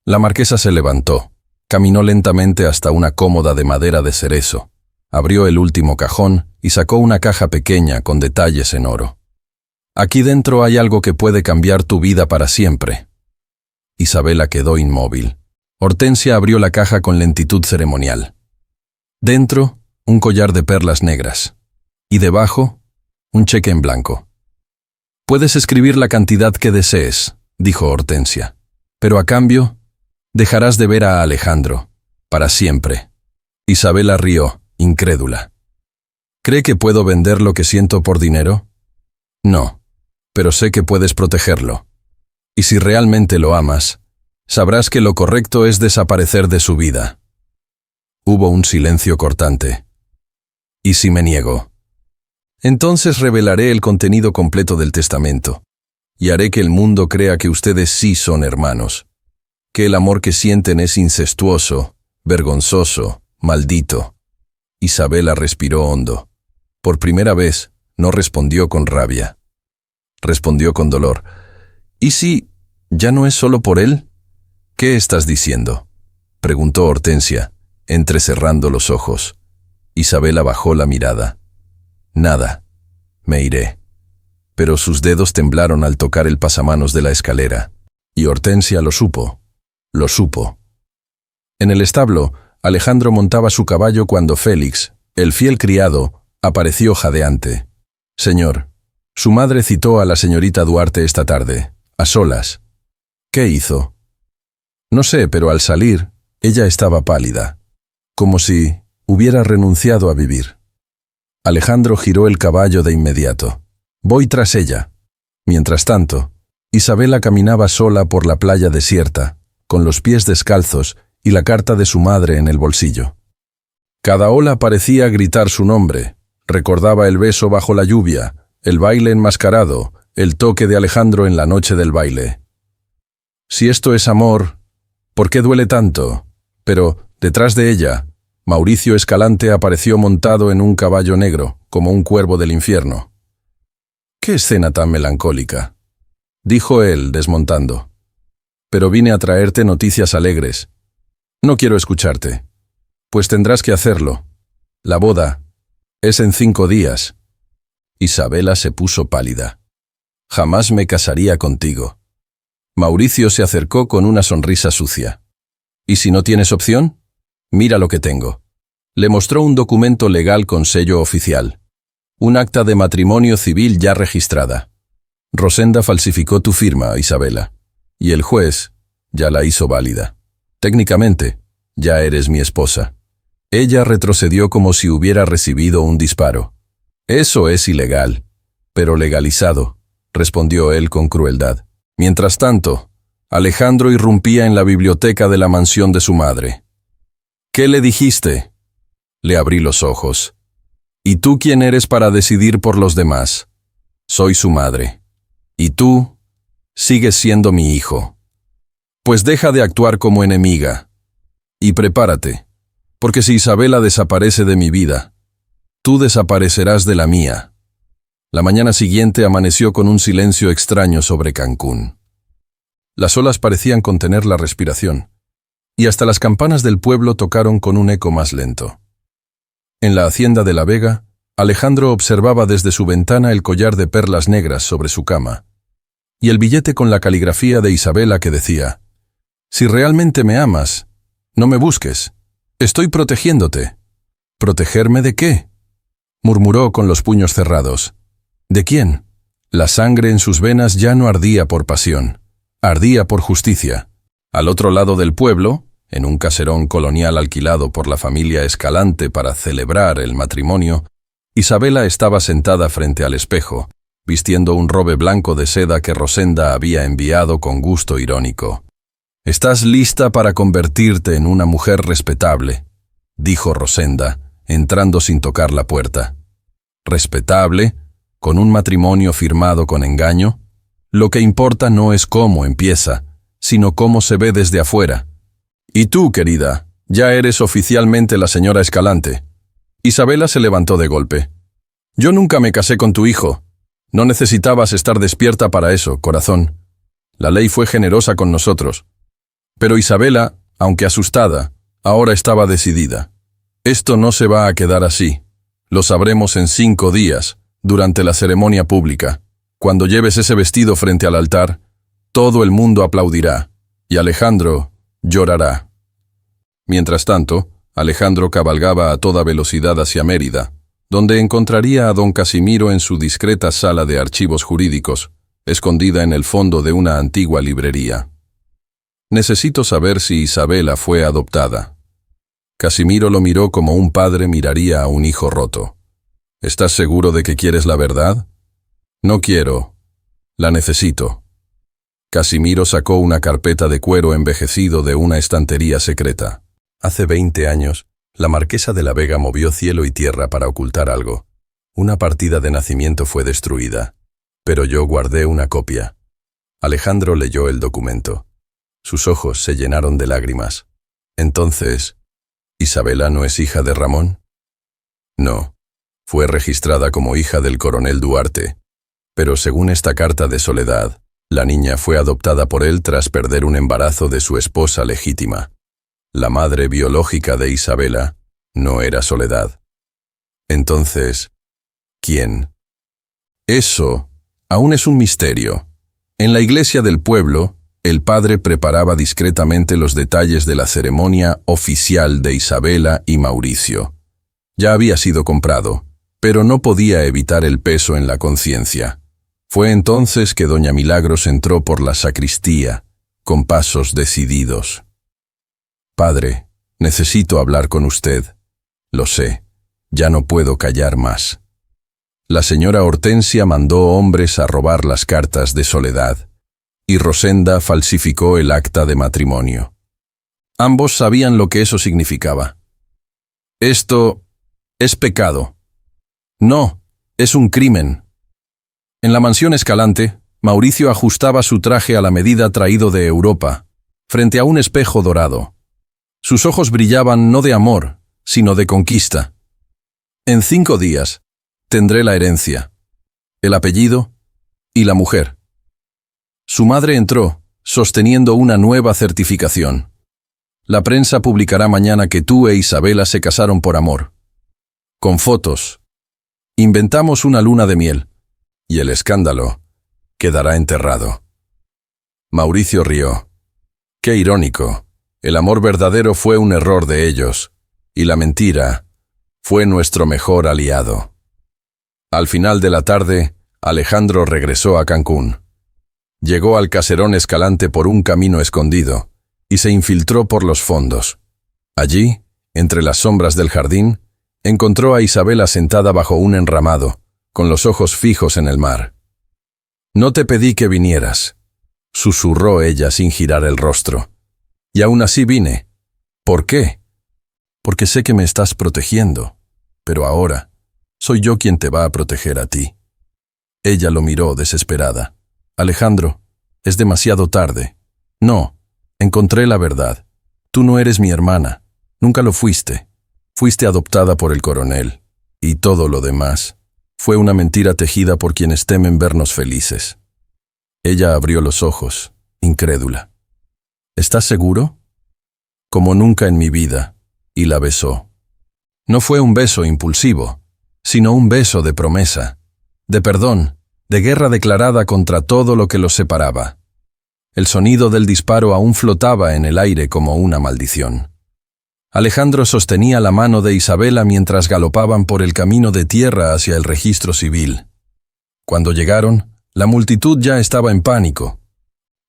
La marquesa se levantó, caminó lentamente hasta una cómoda de madera de cerezo, abrió el último cajón y sacó una caja pequeña con detalles en oro. «Aquí dentro hay algo que puede cambiar tu vida para siempre». Isabela quedó inmóvil. Hortensia abrió la caja con lentitud ceremonial. Dentro, un collar de perlas negras. Y debajo, un cheque en blanco. «Puedes escribir la cantidad que desees», dijo Hortensia. «Pero a cambio, dejarás de ver a Alejandro, para siempre». Isabela rió, incrédula. «¿Cree que puedo vender lo que siento por dinero?». «No, pero sé que puedes protegerlo. Y si realmente lo amas, sabrás que lo correcto es desaparecer de su vida». Hubo un silencio cortante. «¿Y si me niego?». «Entonces revelaré el contenido completo del testamento, y haré que el mundo crea que ustedes sí son hermanos, que el amor que sienten es incestuoso, vergonzoso, maldito». Isabela respiró hondo. Por primera vez, no respondió con rabia. Respondió con dolor. «¿Y si ya no es solo por él?». «¿Qué estás diciendo?», preguntó Hortensia, entrecerrando los ojos. Isabela bajó la mirada. «Nada, me iré». Pero sus dedos temblaron al tocar el pasamanos de la escalera. Y Hortensia lo supo. Lo supo. En el establo, Alejandro montaba su caballo cuando Félix, el fiel criado, apareció jadeante. «Señor, su madre citó a la señorita Duarte esta tarde, a solas». «¿Qué hizo?». «No sé, pero al salir, ella estaba pálida, como si hubiera renunciado a vivir». Alejandro giró el caballo de inmediato. «Voy tras ella». Mientras tanto, Isabela caminaba sola por la playa desierta, con los pies descalzos y la carta de su madre en el bolsillo. Cada ola parecía gritar su nombre, recordaba el beso bajo la lluvia, el baile enmascarado, el toque de Alejandro en la noche del baile. Si esto es amor, ¿por qué duele tanto? Pero, detrás de ella, Mauricio Escalante apareció montado en un caballo negro, como un cuervo del infierno. «¿Qué escena tan melancólica?», dijo él, desmontando. «Pero vine a traerte noticias alegres. No quiero escucharte. Pues tendrás que hacerlo. La boda es en 5 días». Isabela se puso pálida. «Jamás me casaría contigo». Mauricio se acercó con una sonrisa sucia. «¿Y si no tienes opción? Mira lo que tengo». Le mostró un documento legal con sello oficial. Un acta de matrimonio civil ya registrada. Rosenda falsificó tu firma, Isabela, y el juez ya la hizo válida. Técnicamente, ya eres mi esposa. Ella retrocedió como si hubiera recibido un disparo. Eso es ilegal, pero legalizado, respondió él con crueldad. Mientras tanto, Alejandro irrumpía en la biblioteca de la mansión de su madre. «¿Qué le dijiste?». Le abrí los ojos. «¿Y tú quién eres para decidir por los demás?». «Soy su madre. Y tú sigues siendo mi hijo. Pues deja de actuar como enemiga. Y prepárate, porque si Isabela desaparece de mi vida, tú desaparecerás de la mía». La mañana siguiente amaneció con un silencio extraño sobre Cancún. Las olas parecían contener la respiración, y hasta las campanas del pueblo tocaron con un eco más lento. En la hacienda de La Vega, Alejandro observaba desde su ventana el collar de perlas negras sobre su cama, y el billete con la caligrafía de Isabela que decía: «Si realmente me amas, no me busques. Estoy protegiéndote». «¿Protegerme de qué?», murmuró con los puños cerrados. ¿De quién? La sangre en sus venas ya no ardía por pasión, ardía por justicia. Al otro lado del pueblo, en un caserón colonial alquilado por la familia Escalante para celebrar el matrimonio, Isabela estaba sentada frente al espejo, vistiendo un robe blanco de seda que Rosenda había enviado con gusto irónico. «Estás lista para convertirte en una mujer respetable», dijo Rosenda, entrando sin tocar la puerta. «¿Respetable? ¿Con un matrimonio firmado con engaño? Lo que importa no es cómo empieza, sino cómo se ve desde afuera. Y tú, querida, ya eres oficialmente la señora Escalante». Isabela se levantó de golpe. «Yo nunca me casé con tu hijo. No necesitabas estar despierta para eso, corazón. La ley fue generosa con nosotros». Pero Isabela, aunque asustada, ahora estaba decidida. «Esto no se va a quedar así. Lo sabremos en 5 días, durante la ceremonia pública. Cuando lleves ese vestido frente al altar, todo el mundo aplaudirá, y Alejandro llorará». Mientras tanto, Alejandro cabalgaba a toda velocidad hacia Mérida, donde encontraría a don Casimiro en su discreta sala de archivos jurídicos, escondida en el fondo de una antigua librería. «Necesito saber si Isabela fue adoptada». Casimiro lo miró como un padre miraría a un hijo roto. «¿Estás seguro de que quieres la verdad?». «No quiero. La necesito». Casimiro sacó una carpeta de cuero envejecido de una estantería secreta. Hace 20 años, la marquesa de La Vega movió cielo y tierra para ocultar algo. Una partida de nacimiento fue destruida, pero yo guardé una copia. Alejandro leyó el documento. Sus ojos se llenaron de lágrimas. Entonces, ¿Isabela no es hija de Ramón? No. Fue registrada como hija del coronel Duarte, pero según esta carta de Soledad, la niña fue adoptada por él tras perder un embarazo de su esposa legítima. La madre biológica de Isabela no era Soledad. Entonces, ¿quién? Eso aún es un misterio. En la iglesia del pueblo, el padre preparaba discretamente los detalles de la ceremonia oficial de Isabela y Mauricio. Ya había sido comprado, pero no podía evitar el peso en la conciencia. Fue entonces que doña Milagros entró por la sacristía, con pasos decididos. «Padre, necesito hablar con usted. Lo sé, ya no puedo callar más». La señora Hortensia mandó hombres a robar las cartas de Soledad, y Rosenda falsificó el acta de matrimonio. Ambos sabían lo que eso significaba. Esto es pecado. No, es un crimen. En la mansión Escalante, Mauricio ajustaba su traje a la medida traído de Europa, frente a un espejo dorado. Sus ojos brillaban no de amor, sino de conquista. En 5 días, tendré la herencia, el apellido y la mujer. Su madre entró, sosteniendo una nueva certificación. La prensa publicará mañana que tú e Isabela se casaron por amor. Con fotos. Inventamos una luna de miel, y el escándalo quedará enterrado. Mauricio rió. Qué irónico. El amor verdadero fue un error de ellos, y la mentira fue nuestro mejor aliado. Al final de la tarde, Alejandro regresó a Cancún. Llegó al caserón Escalante por un camino escondido, y se infiltró por los fondos. Allí, entre las sombras del jardín, encontró a Isabela sentada bajo un enramado, con los ojos fijos en el mar. «No te pedí que vinieras», susurró ella sin girar el rostro. «Y aún así vine. ¿Por qué? Porque sé que me estás protegiendo, pero ahora soy yo quien te va a proteger a ti». Ella lo miró desesperada. «Alejandro, es demasiado tarde». «No, encontré la verdad. Tú no eres mi hermana. Nunca lo fuiste. Fuiste adoptada por el coronel. Y todo lo demás fue una mentira tejida por quienes temen vernos felices». Ella abrió los ojos, incrédula. «¿Estás seguro?» «Como nunca en mi vida», y la besó. No fue un beso impulsivo, sino un beso de promesa, de perdón, de guerra declarada contra todo lo que los separaba. El sonido del disparo aún flotaba en el aire como una maldición. Alejandro sostenía la mano de Isabela mientras galopaban por el camino de tierra hacia el registro civil. Cuando llegaron, la multitud ya estaba en pánico.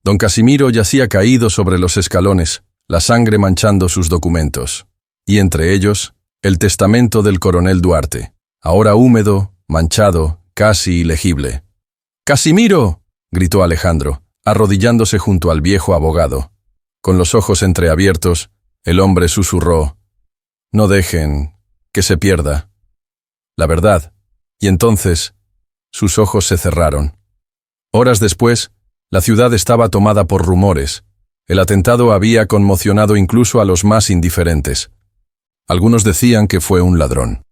Don Casimiro yacía caído sobre los escalones, la sangre manchando sus documentos, y entre ellos, el testamento del coronel Duarte, ahora húmedo, manchado, casi ilegible. «¡Casimiro!», gritó Alejandro, arrodillándose junto al viejo abogado. Con los ojos entreabiertos, el hombre susurró: «No dejen que se pierda la verdad». Y entonces, sus ojos se cerraron. Horas después, la ciudad estaba tomada por rumores. El atentado había conmocionado incluso a los más indiferentes. Algunos decían que fue un ladrón.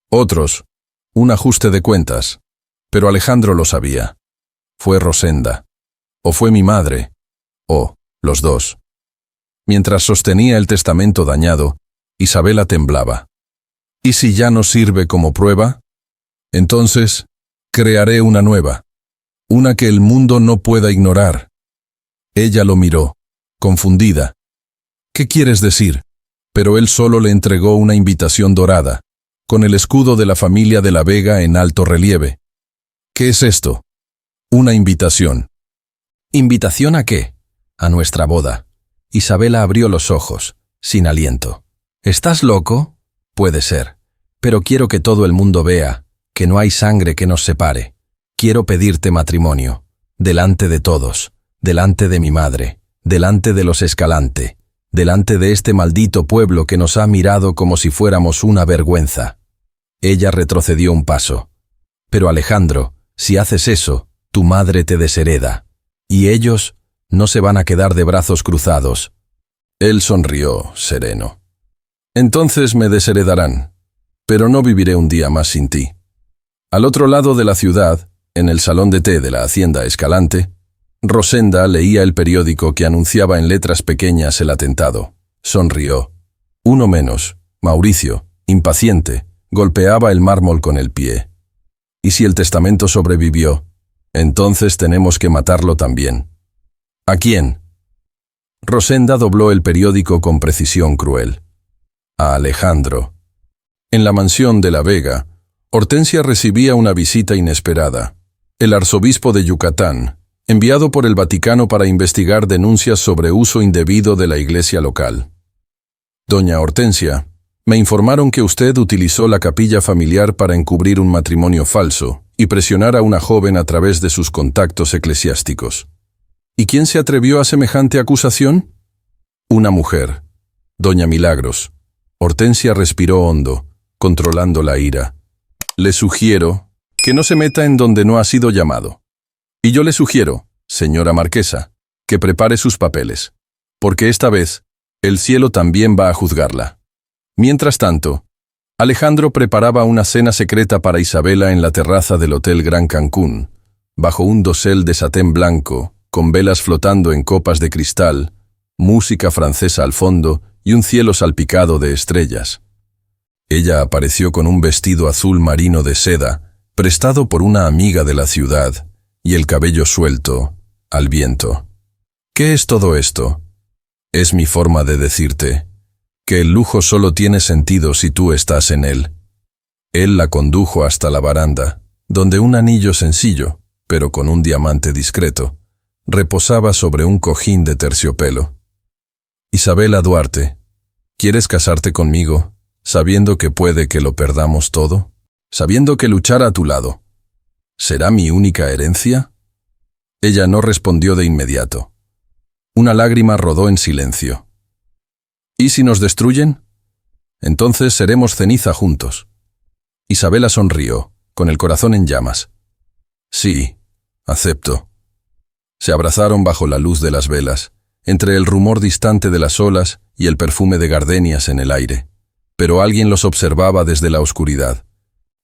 Otros, un ajuste de cuentas. Pero Alejandro lo sabía. Fue Rosenda. O fue mi madre. O los dos. Mientras sostenía el testamento dañado, Isabela temblaba. ¿Y si ya no sirve como prueba? Entonces, crearé una nueva. Una que el mundo no pueda ignorar. Ella lo miró, confundida. ¿Qué quieres decir? Pero él solo le entregó una invitación dorada, con el escudo de la familia de la Vega en alto relieve. ¿Qué es esto? Una invitación. ¿Invitación a qué? A nuestra boda. Isabela abrió los ojos, sin aliento. ¿Estás loco? Puede ser. Pero quiero que todo el mundo vea que no hay sangre que nos separe. Quiero pedirte matrimonio, delante de todos, delante de mi madre, delante de los Escalante, delante de este maldito pueblo que nos ha mirado como si fuéramos una vergüenza. Ella retrocedió un paso. Pero Alejandro, si haces eso, tu madre te deshereda. Y ellos no se van a quedar de brazos cruzados. Él sonrió, sereno. Entonces me desheredarán, pero no viviré un día más sin ti. Al otro lado de la ciudad, en el salón de té de la hacienda Escalante, Rosenda leía el periódico que anunciaba en letras pequeñas el atentado. Sonrió. Uno menos, Mauricio, impaciente, golpeaba el mármol con el pie. ¿Y si el testamento sobrevivió? Entonces tenemos que matarlo también. ¿A quién? Rosenda dobló el periódico con precisión cruel. A Alejandro. En la mansión de la Vega, Hortensia recibía una visita inesperada. El arzobispo de Yucatán, enviado por el Vaticano para investigar denuncias sobre uso indebido de la iglesia local. Doña Hortensia, Me informaron que usted utilizó la capilla familiar para encubrir un matrimonio falso y presionar a una joven a través de sus contactos eclesiásticos. ¿Y quién se atrevió a semejante acusación? Una mujer, doña Milagros. Hortensia respiró hondo, controlando la ira. Le sugiero que no se meta en donde no ha sido llamado. Y yo le sugiero, señora marquesa, que prepare sus papeles, porque esta vez el cielo también va a juzgarla. Mientras tanto, Alejandro preparaba una cena secreta para Isabela en la terraza del Hotel Gran Cancún, bajo un dosel de satén blanco, con velas flotando en copas de cristal, música francesa al fondo y un cielo salpicado de estrellas. Ella apareció con un vestido azul marino de seda, prestado por una amiga de la ciudad, y el cabello suelto, al viento. ¿Qué es todo esto? Es mi forma de decirte que el lujo solo tiene sentido si tú estás en él. Él la condujo hasta la baranda, donde un anillo sencillo, pero con un diamante discreto, reposaba sobre un cojín de terciopelo. Isabela Duarte, ¿quieres casarte conmigo, sabiendo que puede que lo perdamos todo? Sabiendo que luchar a tu lado ¿será mi única herencia? Ella no respondió de inmediato. Una lágrima rodó en silencio. ¿Y si nos destruyen? Entonces seremos ceniza juntos. Isabela sonrió, con el corazón en llamas. Sí, acepto. Se abrazaron bajo la luz de las velas, entre el rumor distante de las olas y el perfume de gardenias en el aire. Pero alguien los observaba desde la oscuridad.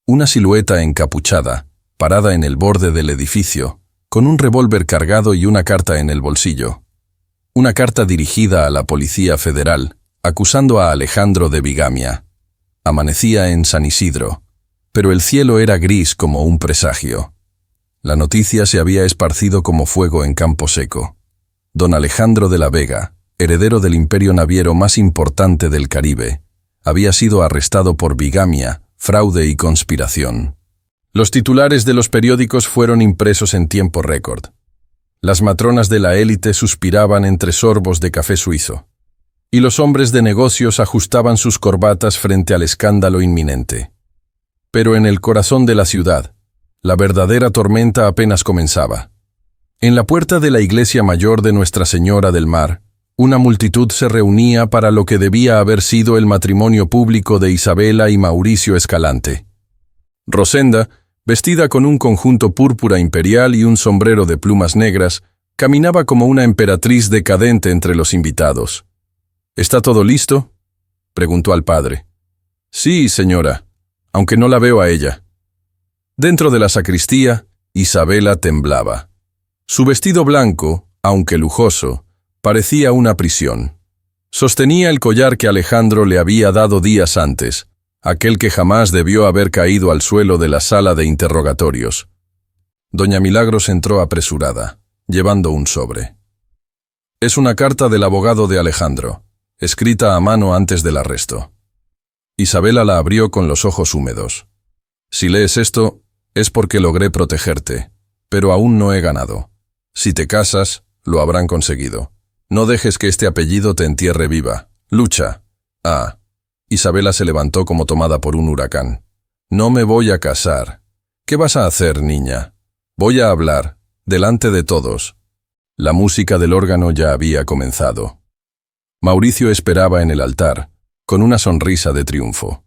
Una silueta encapuchada, parada en el borde del edificio, con un revólver cargado y una carta en el bolsillo. Una carta dirigida a la Policía Federal, acusando a Alejandro de bigamia. Amanecía en San Isidro, pero el cielo era gris como un presagio. La noticia se había esparcido como fuego en campo seco. Don Alejandro de la Vega, heredero del imperio naviero más importante del Caribe, había sido arrestado por bigamia, fraude y conspiración. Los titulares de los periódicos fueron impresos en tiempo récord. Las matronas de la élite suspiraban entre sorbos de café suizo, y los hombres de negocios ajustaban sus corbatas frente al escándalo inminente. Pero en el corazón de la ciudad, la verdadera tormenta apenas comenzaba. En la puerta de la iglesia mayor de Nuestra Señora del Mar, una multitud se reunía para lo que debía haber sido el matrimonio público de Isabela y Mauricio Escalante. Rosenda, vestida con un conjunto púrpura imperial y un sombrero de plumas negras, caminaba como una emperatriz decadente entre los invitados. ¿Está todo listo?, preguntó al padre. Sí, señora, aunque no la veo a ella. Dentro de la sacristía, Isabela temblaba. Su vestido blanco, aunque lujoso, parecía una prisión. Sostenía el collar que Alejandro le había dado días antes, aquel que jamás debió haber caído al suelo de la sala de interrogatorios. Doña Milagros entró apresurada, llevando un sobre. Es una carta del abogado de Alejandro, escrita a mano antes del arresto. Isabela la abrió con los ojos húmedos. Si lees esto, es porque logré protegerte, pero aún no he ganado. Si te casas, lo habrán conseguido. No dejes que este apellido te entierre viva. Lucha. Ah. Isabela se levantó como tomada por un huracán. No me voy a casar. ¿Qué vas a hacer, niña? Voy a hablar, delante de todos. La música del órgano ya había comenzado. Mauricio esperaba en el altar, con una sonrisa de triunfo.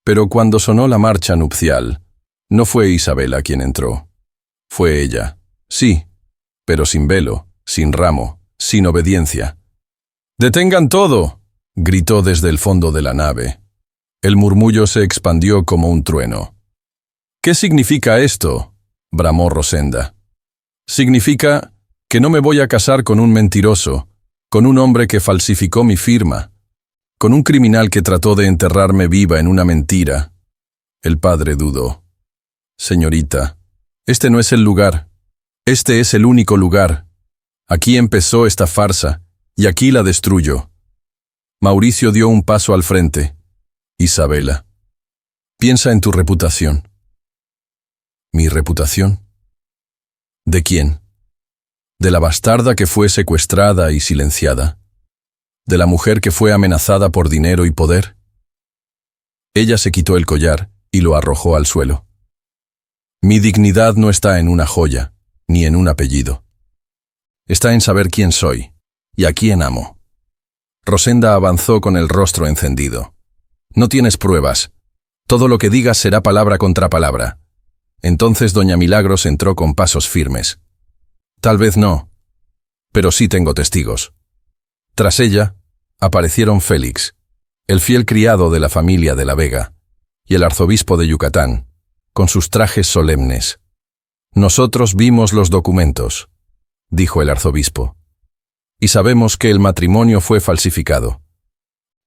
Pero cuando sonó la marcha nupcial, no fue Isabela quien entró. Fue ella. Sí, pero sin velo, sin ramo, sin obediencia. ¡Detengan todo!, gritó desde el fondo de la nave. El murmullo se expandió como un trueno. ¿Qué significa esto?, bramó Rosenda. Significa que no me voy a casar con un mentiroso, con un hombre que falsificó mi firma, con un criminal que trató de enterrarme viva en una mentira. El padre dudó. Señorita, este no es el lugar. Este es el único lugar. Aquí empezó esta farsa, y aquí la destruyo. Mauricio dio un paso al frente. Isabela, piensa en tu reputación. ¿Mi reputación? ¿De quién? ¿De la bastarda que fue secuestrada y silenciada? ¿De la mujer que fue amenazada por dinero y poder? Ella se quitó el collar y lo arrojó al suelo. Mi dignidad no está en una joya, ni en un apellido. Está en saber quién soy y a quién amo. Rosenda avanzó con el rostro encendido. No tienes pruebas. Todo lo que digas será palabra contra palabra. Entonces doña Milagros entró con pasos firmes. Tal vez no, pero sí tengo testigos. Tras ella, aparecieron Félix, el fiel criado de la familia de la Vega, y el arzobispo de Yucatán, con sus trajes solemnes. Nosotros vimos los documentos, dijo el arzobispo, y sabemos que el matrimonio fue falsificado.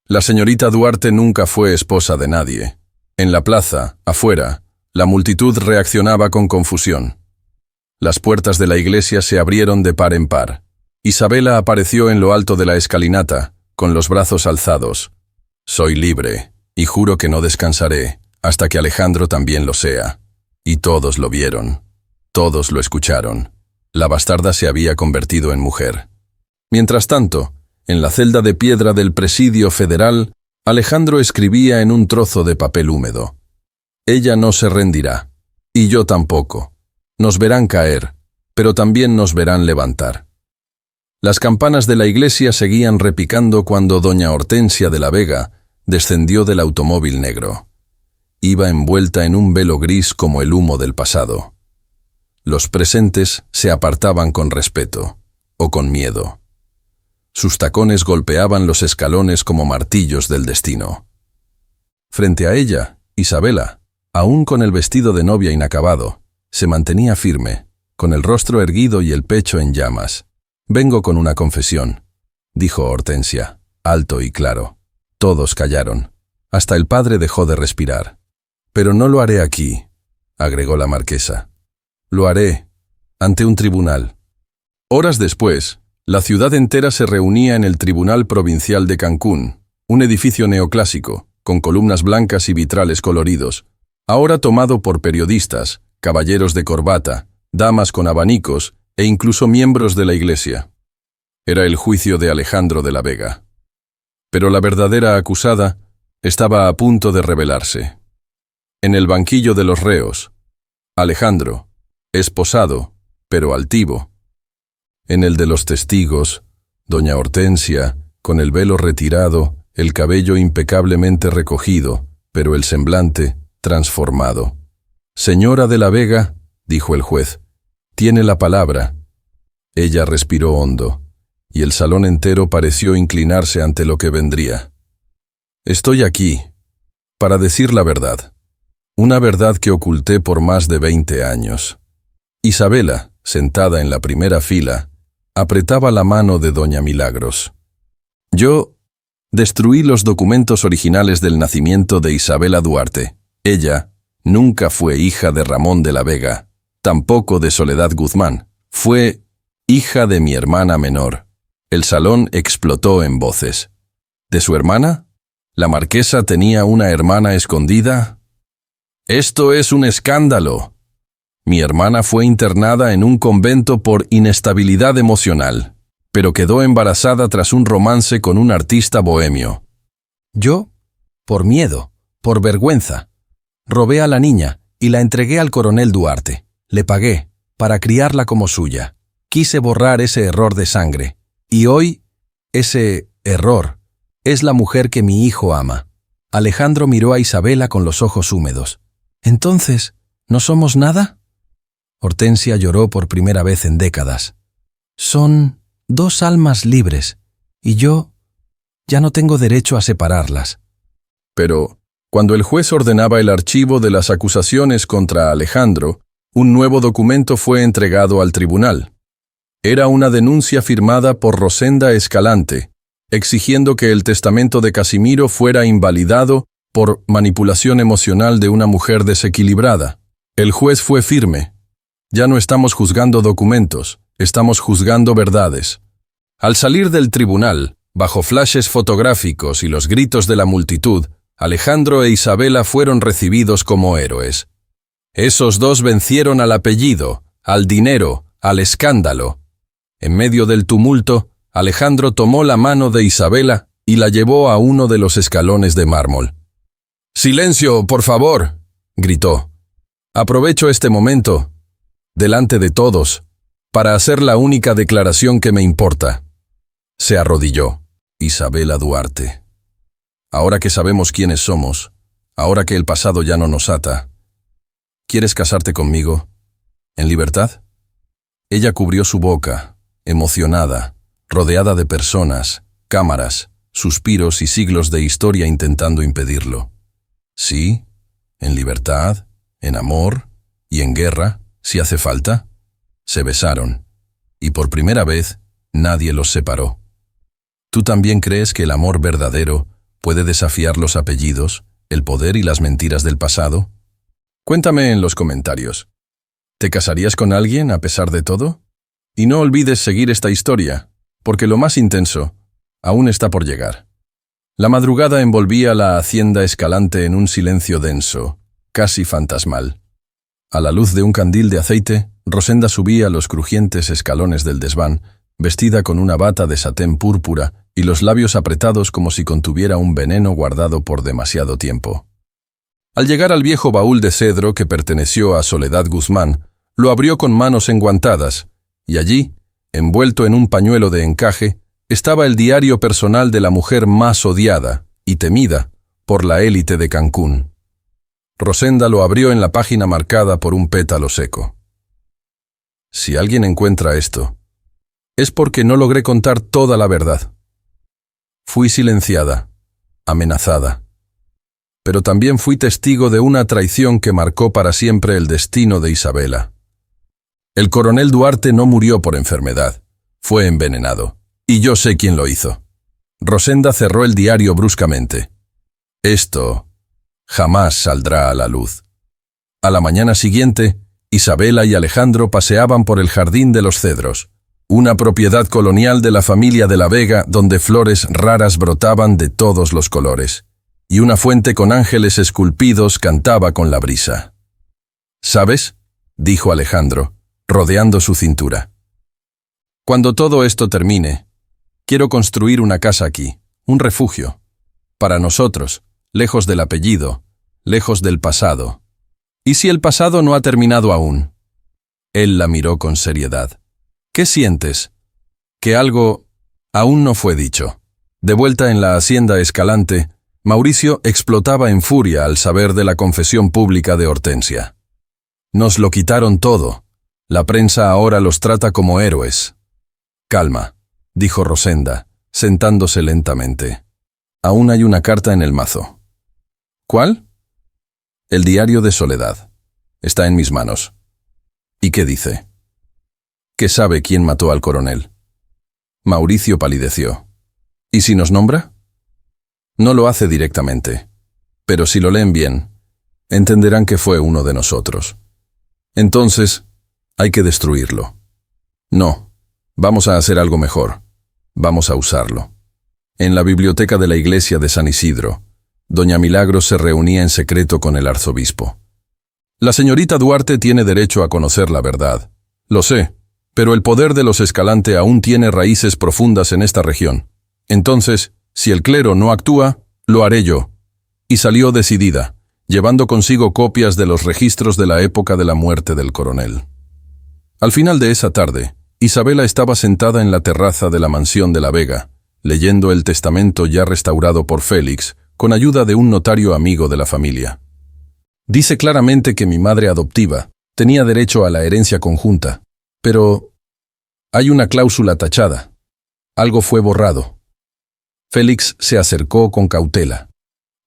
La señorita Duarte nunca fue esposa de nadie. En la plaza, afuera, la multitud reaccionaba con confusión. Las puertas de la iglesia se abrieron de par en par. Isabela apareció en lo alto de la escalinata, con los brazos alzados. Soy libre, y juro que no descansaré, hasta que Alejandro también lo sea. Y todos lo vieron. Todos lo escucharon. La bastarda se había convertido en mujer. Mientras tanto, en la celda de piedra del Presidio Federal, Alejandro escribía en un trozo de papel húmedo. Ella no se rendirá, y yo tampoco. Nos verán caer, pero también nos verán levantar. Las campanas de la iglesia seguían repicando cuando doña Hortensia de la Vega descendió del automóvil negro. Iba envuelta en un velo gris como el humo del pasado. Los presentes se apartaban con respeto, o con miedo. Sus tacones golpeaban los escalones como martillos del destino. Frente a ella, Isabela, aún con el vestido de novia inacabado, se mantenía firme, con el rostro erguido y el pecho en llamas. «Vengo con una confesión», dijo Hortensia, alto y claro. Todos callaron. Hasta el padre dejó de respirar. «Pero no lo haré aquí», agregó la marquesa. «Lo haré ante un tribunal». Horas después, la ciudad entera se reunía en el Tribunal Provincial de Cancún, un edificio neoclásico, con columnas blancas y vitrales coloridos, ahora tomado por periodistas, caballeros de corbata, damas con abanicos e incluso miembros de la iglesia. Era el juicio de Alejandro de la Vega. Pero la verdadera acusada estaba a punto de revelarse. En el banquillo de los reos, Alejandro, esposado, pero altivo. En el de los testigos, doña Hortensia, con el velo retirado, el cabello impecablemente recogido, pero el semblante transformado. «Señora de la Vega», dijo el juez, «tiene la palabra». Ella respiró hondo, y el salón entero pareció inclinarse ante lo que vendría. «Estoy aquí para decir la verdad, una verdad que oculté por más de 20 años». Isabela, sentada en la primera fila, apretaba la mano de doña Milagros. «Yo destruí los documentos originales del nacimiento de Isabela Duarte. Ella nunca fue hija de Ramón de la Vega, tampoco de Soledad Guzmán. Fue hija de mi hermana menor». El salón explotó en voces. ¿De su hermana? ¿La marquesa tenía una hermana escondida? «Esto es un escándalo. Mi hermana fue internada en un convento por inestabilidad emocional, pero quedó embarazada tras un romance con un artista bohemio. Yo, por miedo, por vergüenza, robé a la niña y la entregué al coronel Duarte. Le pagué para criarla como suya. Quise borrar ese error de sangre. Y hoy, ese error es la mujer que mi hijo ama». Alejandro miró a Isabela con los ojos húmedos. «¿Entonces, no somos nada?» Hortensia lloró por primera vez en décadas. «Son dos almas libres, y yo ya no tengo derecho a separarlas». Pero, cuando el juez ordenaba el archivo de las acusaciones contra Alejandro, un nuevo documento fue entregado al tribunal. Era una denuncia firmada por Rosenda Escalante, exigiendo que el testamento de Casimiro fuera invalidado por manipulación emocional de una mujer desequilibrada. El juez fue firme. «Ya no estamos juzgando documentos, estamos juzgando verdades». Al salir del tribunal, bajo flashes fotográficos y los gritos de la multitud, Alejandro e Isabela fueron recibidos como héroes. Esos dos vencieron al apellido, al dinero, al escándalo. En medio del tumulto, Alejandro tomó la mano de Isabela y la llevó a uno de los escalones de mármol. «Silencio, por favor», gritó. «Aprovecho este momento, delante de todos, para hacer la única declaración que me importa». Se arrodilló. Isabela Duarte. Ahora que sabemos quiénes somos, ahora que el pasado ya no nos ata, ¿quieres casarte conmigo? ¿En libertad? Ella cubrió su boca, emocionada, rodeada de personas, cámaras, suspiros y siglos de historia intentando impedirlo. Sí, en libertad, en amor y en guerra, si hace falta. Se besaron, y por primera vez nadie los separó. ¿Tú también crees que el amor verdadero puede desafiar los apellidos, el poder y las mentiras del pasado? Cuéntame en los comentarios. ¿Te casarías con alguien a pesar de todo? Y no olvides seguir esta historia, porque lo más intenso aún está por llegar. La madrugada envolvía la hacienda Escalante en un silencio denso, casi fantasmal. A la luz de un candil de aceite, Rosenda subía los crujientes escalones del desván, vestida con una bata de satén púrpura y los labios apretados como si contuviera un veneno guardado por demasiado tiempo. Al llegar al viejo baúl de cedro que perteneció a Soledad Guzmán, lo abrió con manos enguantadas, y allí, envuelto en un pañuelo de encaje, estaba el diario personal de la mujer más odiada y temida por la élite de Cancún. Rosenda lo abrió en la página marcada por un pétalo seco. Si alguien encuentra esto, es porque no logré contar toda la verdad. Fui silenciada, amenazada. Pero también fui testigo de una traición que marcó para siempre el destino de Isabela. El coronel Duarte no murió por enfermedad, fue envenenado. Y yo sé quién lo hizo. Rosenda cerró el diario bruscamente. Esto jamás saldrá a la luz. A la mañana siguiente, Isabela y Alejandro paseaban por el Jardín de los Cedros, una propiedad colonial de la familia de la Vega donde flores raras brotaban de todos los colores, y una fuente con ángeles esculpidos cantaba con la brisa. «¿Sabes?», dijo Alejandro, rodeando su cintura. «Cuando todo esto termine, quiero construir una casa aquí, un refugio, para nosotros, lejos del apellido, lejos del pasado. ¿Y si el pasado no ha terminado aún?». Él la miró con seriedad. «¿Qué sientes?». «Que algo aún no fue dicho». De vuelta en la hacienda Escalante, Mauricio explotaba en furia al saber de la confesión pública de Hortensia. «Nos lo quitaron todo. La prensa ahora los trata como héroes». «Calma», dijo Rosenda, sentándose lentamente. «Aún hay una carta en el mazo». «¿Cuál?». «El diario de Soledad. Está en mis manos». «¿Y qué dice?». «Que sabe quién mató al coronel». Mauricio palideció. «¿Y si nos nombra?». «No lo hace directamente, pero si lo leen bien, entenderán que fue uno de nosotros. Entonces, hay que destruirlo». «No, vamos a hacer algo mejor. Vamos a usarlo». En la biblioteca de la iglesia de San Isidro, doña Milagros se reunía en secreto con el arzobispo. «La señorita Duarte tiene derecho a conocer la verdad. Lo sé, pero el poder de los Escalante aún tiene raíces profundas en esta región. Entonces, si el clero no actúa, lo haré yo». Y salió decidida, llevando consigo copias de los registros de la época de la muerte del coronel. Al final de esa tarde, Isabela estaba sentada en la terraza de la mansión de la Vega, leyendo el testamento ya restaurado por Félix, con ayuda de un notario amigo de la familia. «Dice claramente que mi madre adoptiva tenía derecho a la herencia conjunta, pero hay una cláusula tachada. Algo fue borrado». Félix se acercó con cautela.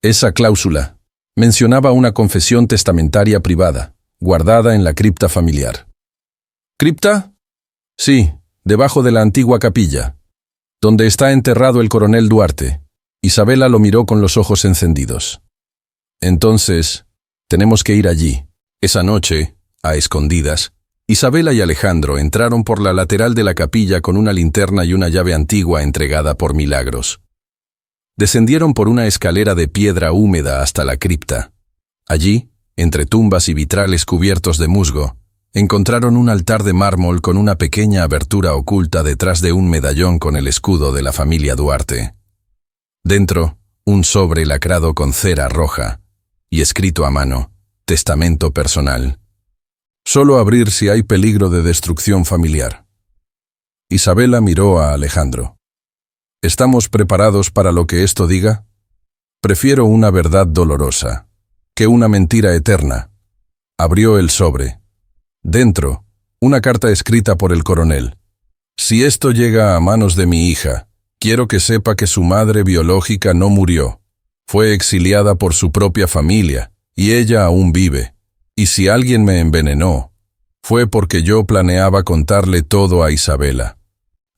Esa cláusula mencionaba una confesión testamentaria privada, guardada en la cripta familiar. «¿Cripta?». «Sí, debajo de la antigua capilla, donde está enterrado el coronel Duarte». Isabela lo miró con los ojos encendidos. «Entonces, tenemos que ir allí». Esa noche, a escondidas, Isabela y Alejandro entraron por la lateral de la capilla con una linterna y una llave antigua entregada por Milagros. Descendieron por una escalera de piedra húmeda hasta la cripta. Allí, entre tumbas y vitrales cubiertos de musgo, encontraron un altar de mármol con una pequeña abertura oculta detrás de un medallón con el escudo de la familia Duarte. Dentro, un sobre lacrado con cera roja, y escrito a mano, testamento personal. Solo abrir si hay peligro de destrucción familiar. Isabela miró a Alejandro. ¿Estamos preparados para lo que esto diga? Prefiero una verdad dolorosa que una mentira eterna. Abrió el sobre. Dentro, una carta escrita por el coronel. Si esto llega a manos de mi hija, quiero que sepa que su madre biológica no murió. Fue exiliada por su propia familia, y ella aún vive. Y si alguien me envenenó, fue porque yo planeaba contarle todo a Isabela.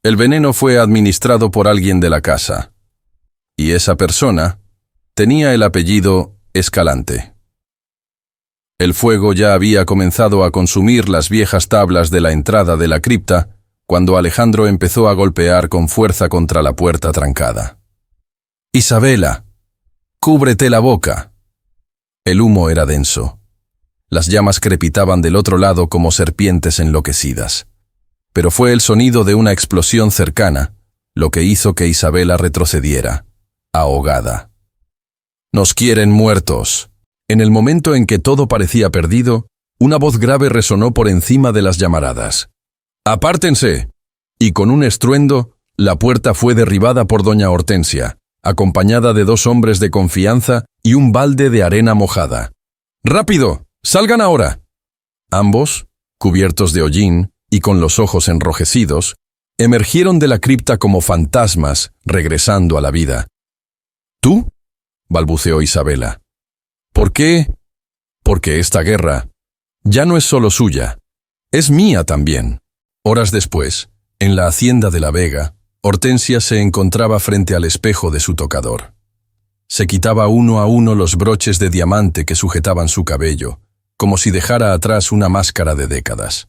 El veneno fue administrado por alguien de la casa. Y esa persona tenía el apellido Escalante. El fuego ya había comenzado a consumir las viejas tablas de la entrada de la cripta, cuando Alejandro empezó a golpear con fuerza contra la puerta trancada. «Isabela, cúbrete la boca». El humo era denso. Las llamas crepitaban del otro lado como serpientes enloquecidas. Pero fue el sonido de una explosión cercana lo que hizo que Isabela retrocediera, ahogada. «Nos quieren muertos». En el momento en que todo parecía perdido, una voz grave resonó por encima de las llamaradas. «¡Apártense!» Y con un estruendo, la puerta fue derribada por doña Hortensia, acompañada de 2 hombres de confianza y un balde de arena mojada. «¡Rápido! ¡Salgan ahora!» Ambos, cubiertos de hollín y con los ojos enrojecidos, emergieron de la cripta como fantasmas, regresando a la vida. «¿Tú?», balbuceó Isabela. «¿Por qué? Porque esta guerra ya no es solo suya, es mía también». Horas después, en la hacienda de la Vega, Hortensia se encontraba frente al espejo de su tocador. Se quitaba uno a uno los broches de diamante que sujetaban su cabello, como si dejara atrás una máscara de décadas.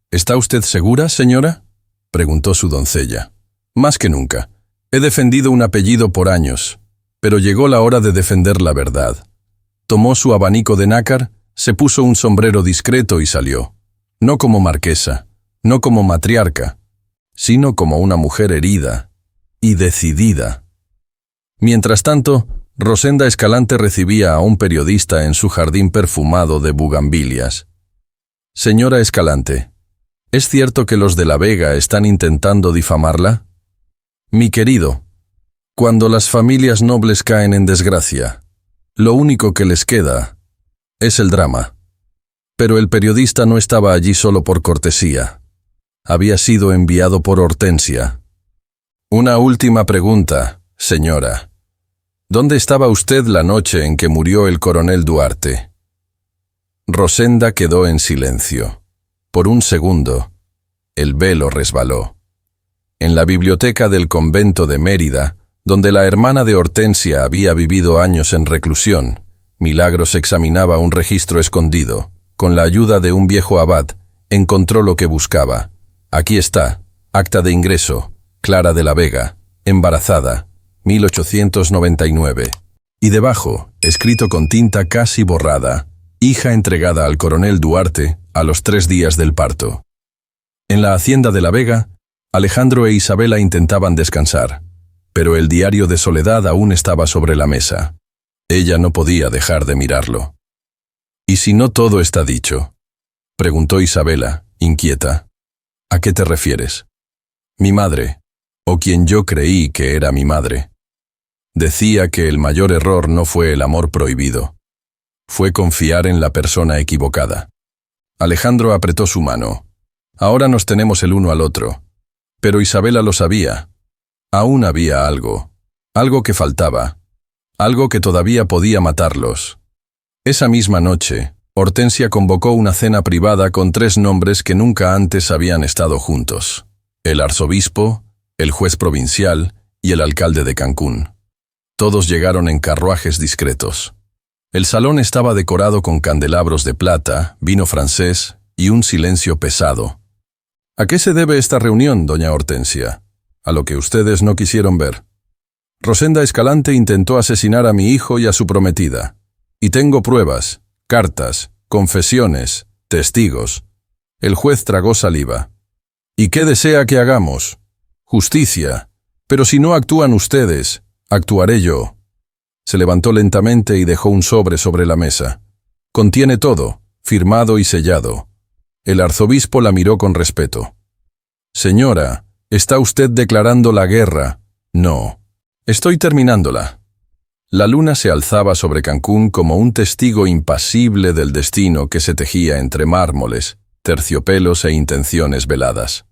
«¿Está usted segura, señora?», preguntó su doncella. «Más que nunca. He defendido un apellido por años, pero llegó la hora de defender la verdad». Tomó su abanico de nácar, se puso un sombrero discreto y salió. No como marquesa, no como matriarca, sino como una mujer herida y decidida. Mientras tanto, Rosenda Escalante recibía a un periodista en su jardín perfumado de bugambilias. «Señora Escalante, ¿es cierto que los de la Vega están intentando difamarla?» «Mi querido, cuando las familias nobles caen en desgracia, lo único que les queda es el drama». Pero el periodista no estaba allí solo por cortesía. Había sido enviado por Hortensia. «Una última pregunta, señora. ¿Dónde estaba usted la noche en que murió el coronel Duarte?» Rosenda quedó en silencio. Por un segundo, el velo resbaló. En la biblioteca del convento de Mérida, donde la hermana de Hortensia había vivido años en reclusión, Milagros examinaba un registro escondido. Con la ayuda de un viejo abad, encontró lo que buscaba. Aquí está, acta de ingreso, Clara de la Vega, embarazada, 1899. Y debajo, escrito con tinta casi borrada, hija entregada al coronel Duarte a los 3 días del parto. En la hacienda de la Vega, Alejandro e Isabela intentaban descansar, pero el diario de Soledad aún estaba sobre la mesa. Ella no podía dejar de mirarlo. «¿Y si no todo está dicho?», preguntó Isabela, inquieta. «¿A qué te refieres?». «Mi madre, o quien yo creí que era mi madre, decía que el mayor error no fue el amor prohibido. Fue confiar en la persona equivocada». Alejandro apretó su mano. «Ahora nos tenemos el uno al otro». Pero Isabela lo sabía. Aún había algo que faltaba, algo que todavía podía matarlos. Esa misma noche, Hortensia convocó una cena privada con 3 nombres que nunca antes habían estado juntos: el arzobispo, el juez provincial y el alcalde de Cancún. Todos llegaron en carruajes discretos. El salón estaba decorado con candelabros de plata, vino francés y un silencio pesado. «¿A qué se debe esta reunión, doña Hortensia?». «A lo que ustedes no quisieron ver. Rosenda Escalante intentó asesinar a mi hijo y a su prometida. Y tengo pruebas, cartas, confesiones, testigos». El juez tragó saliva. «¿Y qué desea que hagamos?». «Justicia. Pero si no actúan ustedes, actuaré yo». Se levantó lentamente y dejó un sobre la mesa. Contiene todo, firmado y sellado. El arzobispo la miró con respeto. Señora, ¿está usted declarando la guerra? No. Estoy terminándola. La luna se alzaba sobre Cancún como un testigo impasible del destino que se tejía entre mármoles, terciopelos e intenciones veladas.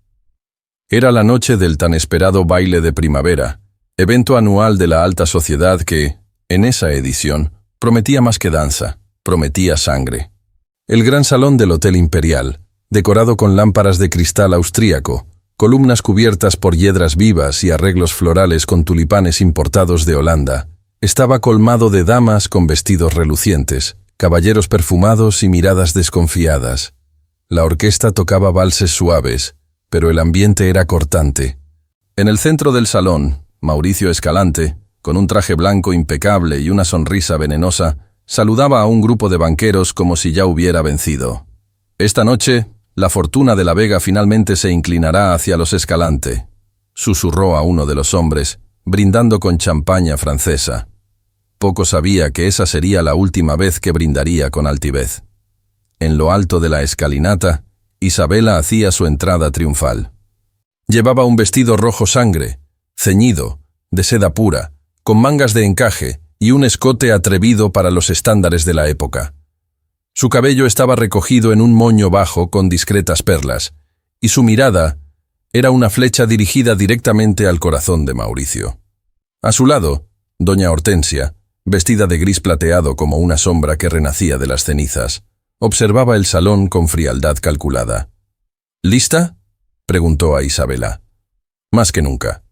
Era la noche del tan esperado baile de primavera, evento anual de la alta sociedad que, en esa edición, prometía más que danza, prometía sangre. El gran salón del Hotel Imperial, decorado con lámparas de cristal austríaco, columnas cubiertas por hiedras vivas y arreglos florales con tulipanes importados de Holanda, estaba colmado de damas con vestidos relucientes, caballeros perfumados y miradas desconfiadas. La orquesta tocaba valses suaves, pero el ambiente era cortante. En el centro del salón, Mauricio Escalante, con un traje blanco impecable y una sonrisa venenosa, saludaba a un grupo de banqueros como si ya hubiera vencido. Esta noche, la fortuna de la Vega finalmente se inclinará hacia los Escalante, susurró a uno de los hombres, brindando con champaña francesa. Poco sabía que esa sería la última vez que brindaría con altivez. En lo alto de la escalinata, Isabela hacía su entrada triunfal. Llevaba un vestido rojo sangre, ceñido, de seda pura, con mangas de encaje y un escote atrevido para los estándares de la época. Su cabello estaba recogido en un moño bajo con discretas perlas, y su mirada era una flecha dirigida directamente al corazón de Mauricio. A su lado, doña Hortensia, vestida de gris plateado como una sombra que renacía de las cenizas, observaba el salón con frialdad calculada. ¿Lista?, preguntó a Isabela. Más que nunca.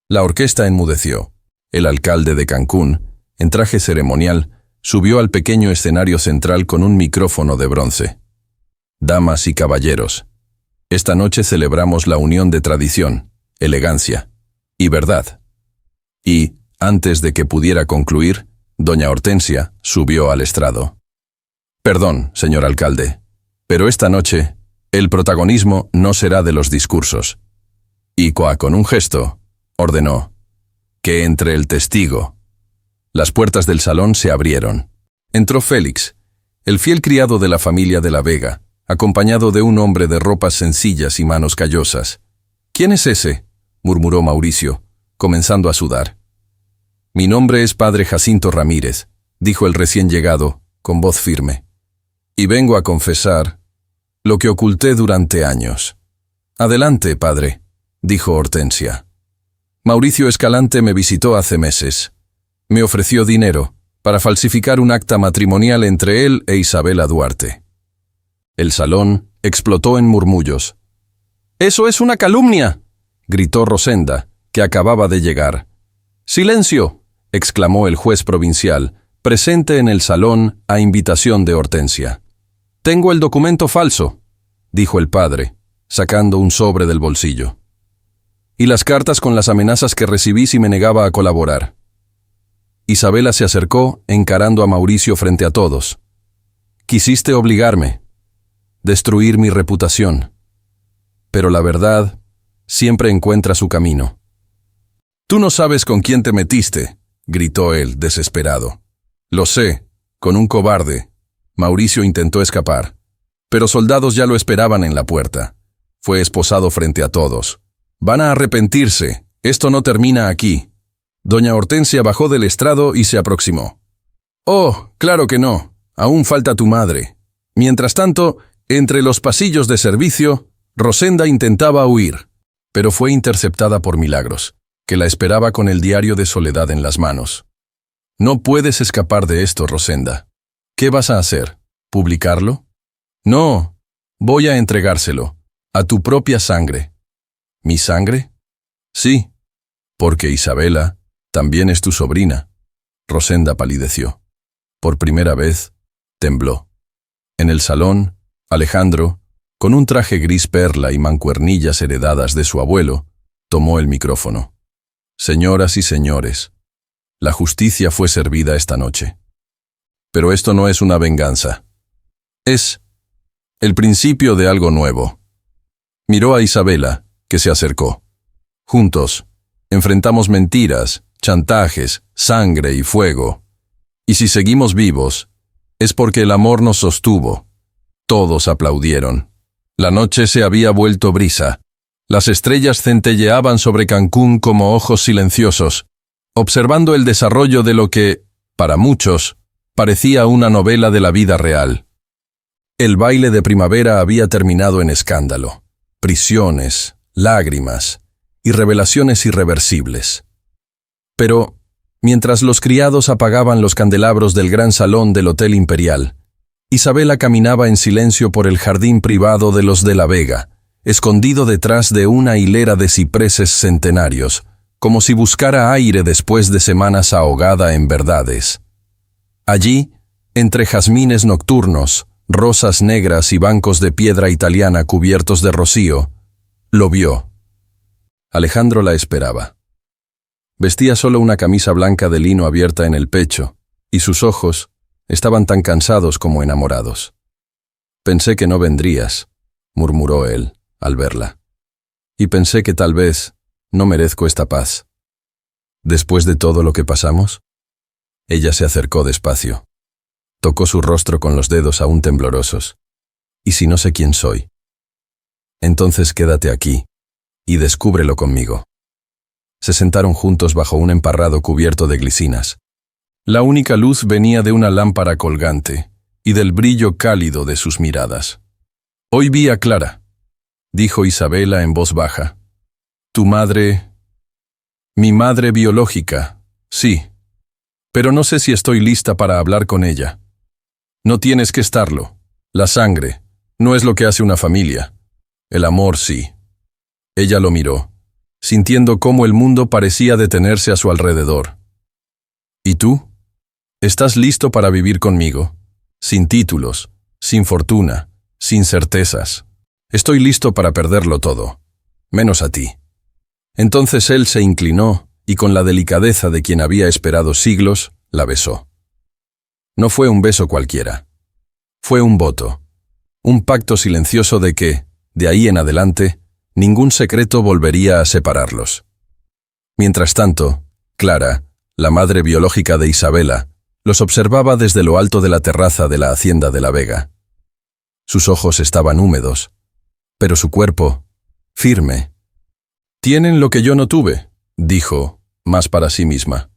La orquesta enmudeció. El alcalde de Cancún, en traje ceremonial, subió al pequeño escenario central con un micrófono de bronce. Damas y caballeros, esta noche celebramos la unión de tradición, elegancia y verdad. Y, antes de que pudiera concluir, doña Hortensia subió al estrado. Perdón, señor alcalde, pero esta noche el protagonismo no será de los discursos. Y con un gesto, ordenó que entre el testigo. Las puertas del salón se abrieron. Entró Félix, el fiel criado de la familia de la Vega, acompañado de un hombre de ropas sencillas y manos callosas. ¿Quién es ese?, murmuró Mauricio, comenzando a sudar. Mi nombre es padre Jacinto Ramírez, dijo el recién llegado, con voz firme. Y vengo a confesar lo que oculté durante años. Adelante, padre, dijo Hortensia. Mauricio Escalante me visitó hace meses. Me ofreció dinero para falsificar un acta matrimonial entre él e Isabela Duarte. El salón explotó en murmullos. «¡Eso es una calumnia!», gritó Rosenda, que acababa de llegar. «¡Silencio!», exclamó el juez provincial, presente en el salón a invitación de Hortensia. «Tengo el documento falso», dijo el padre, sacando un sobre del bolsillo. «Y las cartas con las amenazas que recibí si me negaba a colaborar». Isabela se acercó, encarando a Mauricio frente a todos. «Quisiste obligarme, destruir mi reputación. Pero la verdad siempre encuentra su camino». «Tú no sabes con quién te metiste», gritó él, desesperado. «Lo sé, con un cobarde». Mauricio intentó escapar, pero soldados ya lo esperaban en la puerta. Fue esposado frente a todos. «Van a arrepentirse, esto no termina aquí». Doña Hortensia bajó del estrado y se aproximó. «Oh, claro que no, aún falta tu madre». Mientras tanto, entre los pasillos de servicio, Rosenda intentaba huir, pero fue interceptada por Milagros, que la esperaba con el diario de Soledad en las manos. «No puedes escapar de esto, Rosenda. ¿Qué vas a hacer? ¿Publicarlo?» «No, voy a entregárselo, a tu propia sangre». «¿Mi sangre?» «Sí, porque Isabela también es tu sobrina». Rosenda palideció. Por primera vez, tembló. En el salón, Alejandro, con un traje gris perla y mancuernillas heredadas de su abuelo, tomó el micrófono. «Señoras y señores, la justicia fue servida esta noche. Pero esto no es una venganza. Es el principio de algo nuevo». Miró a Isabela, que se acercó. «Juntos, enfrentamos mentiras, chantajes, sangre y fuego. Y si seguimos vivos, es porque el amor nos sostuvo. Todos aplaudieron. La noche se había vuelto brisa. Las estrellas centelleaban sobre Cancún como ojos silenciosos, observando el desarrollo de lo que, para muchos, parecía una novela de la vida real. El baile de primavera había terminado en escándalo, prisiones, lágrimas y revelaciones irreversibles. Pero, mientras los criados apagaban los candelabros del gran salón del Hotel Imperial, Isabela caminaba en silencio por el jardín privado de los de la Vega, escondido detrás de una hilera de cipreses centenarios, como si buscara aire después de semanas ahogada en verdades. Allí, entre jazmines nocturnos, rosas negras y bancos de piedra italiana cubiertos de rocío, lo vio. Alejandro la esperaba. Vestía solo una camisa blanca de lino abierta en el pecho, y sus ojos estaban tan cansados como enamorados. «Pensé que no vendrías», murmuró él, al verla. «Y pensé que tal vez no merezco esta paz. ¿Después de todo lo que pasamos?» Ella se acercó despacio. Tocó su rostro con los dedos aún temblorosos. «¿Y si no sé quién soy? Entonces quédate aquí y descúbrelo conmigo». Se sentaron juntos bajo un emparrado cubierto de glicinas. La única luz venía de una lámpara colgante y del brillo cálido de sus miradas. «Hoy vi a Clara», dijo Isabela en voz baja. «Tu madre... mi madre biológica, sí. Pero no sé si estoy lista para hablar con ella. No tienes que estarlo. La sangre no es lo que hace una familia. El amor sí». Ella lo miró, sintiendo cómo el mundo parecía detenerse a su alrededor. «¿Y tú? ¿Estás listo para vivir conmigo? Sin títulos, sin fortuna, sin certezas. Estoy listo para perderlo todo, menos a ti». Entonces él se inclinó y con la delicadeza de quien había esperado siglos, la besó. No fue un beso cualquiera. Fue un voto, un pacto silencioso de que, de ahí en adelante, ningún secreto volvería a separarlos. Mientras tanto, Clara, la madre biológica de Isabela, los observaba desde lo alto de la terraza de la hacienda de la Vega. Sus ojos estaban húmedos, pero su cuerpo, firme. «Tienen lo que yo no tuve», dijo, más para sí misma.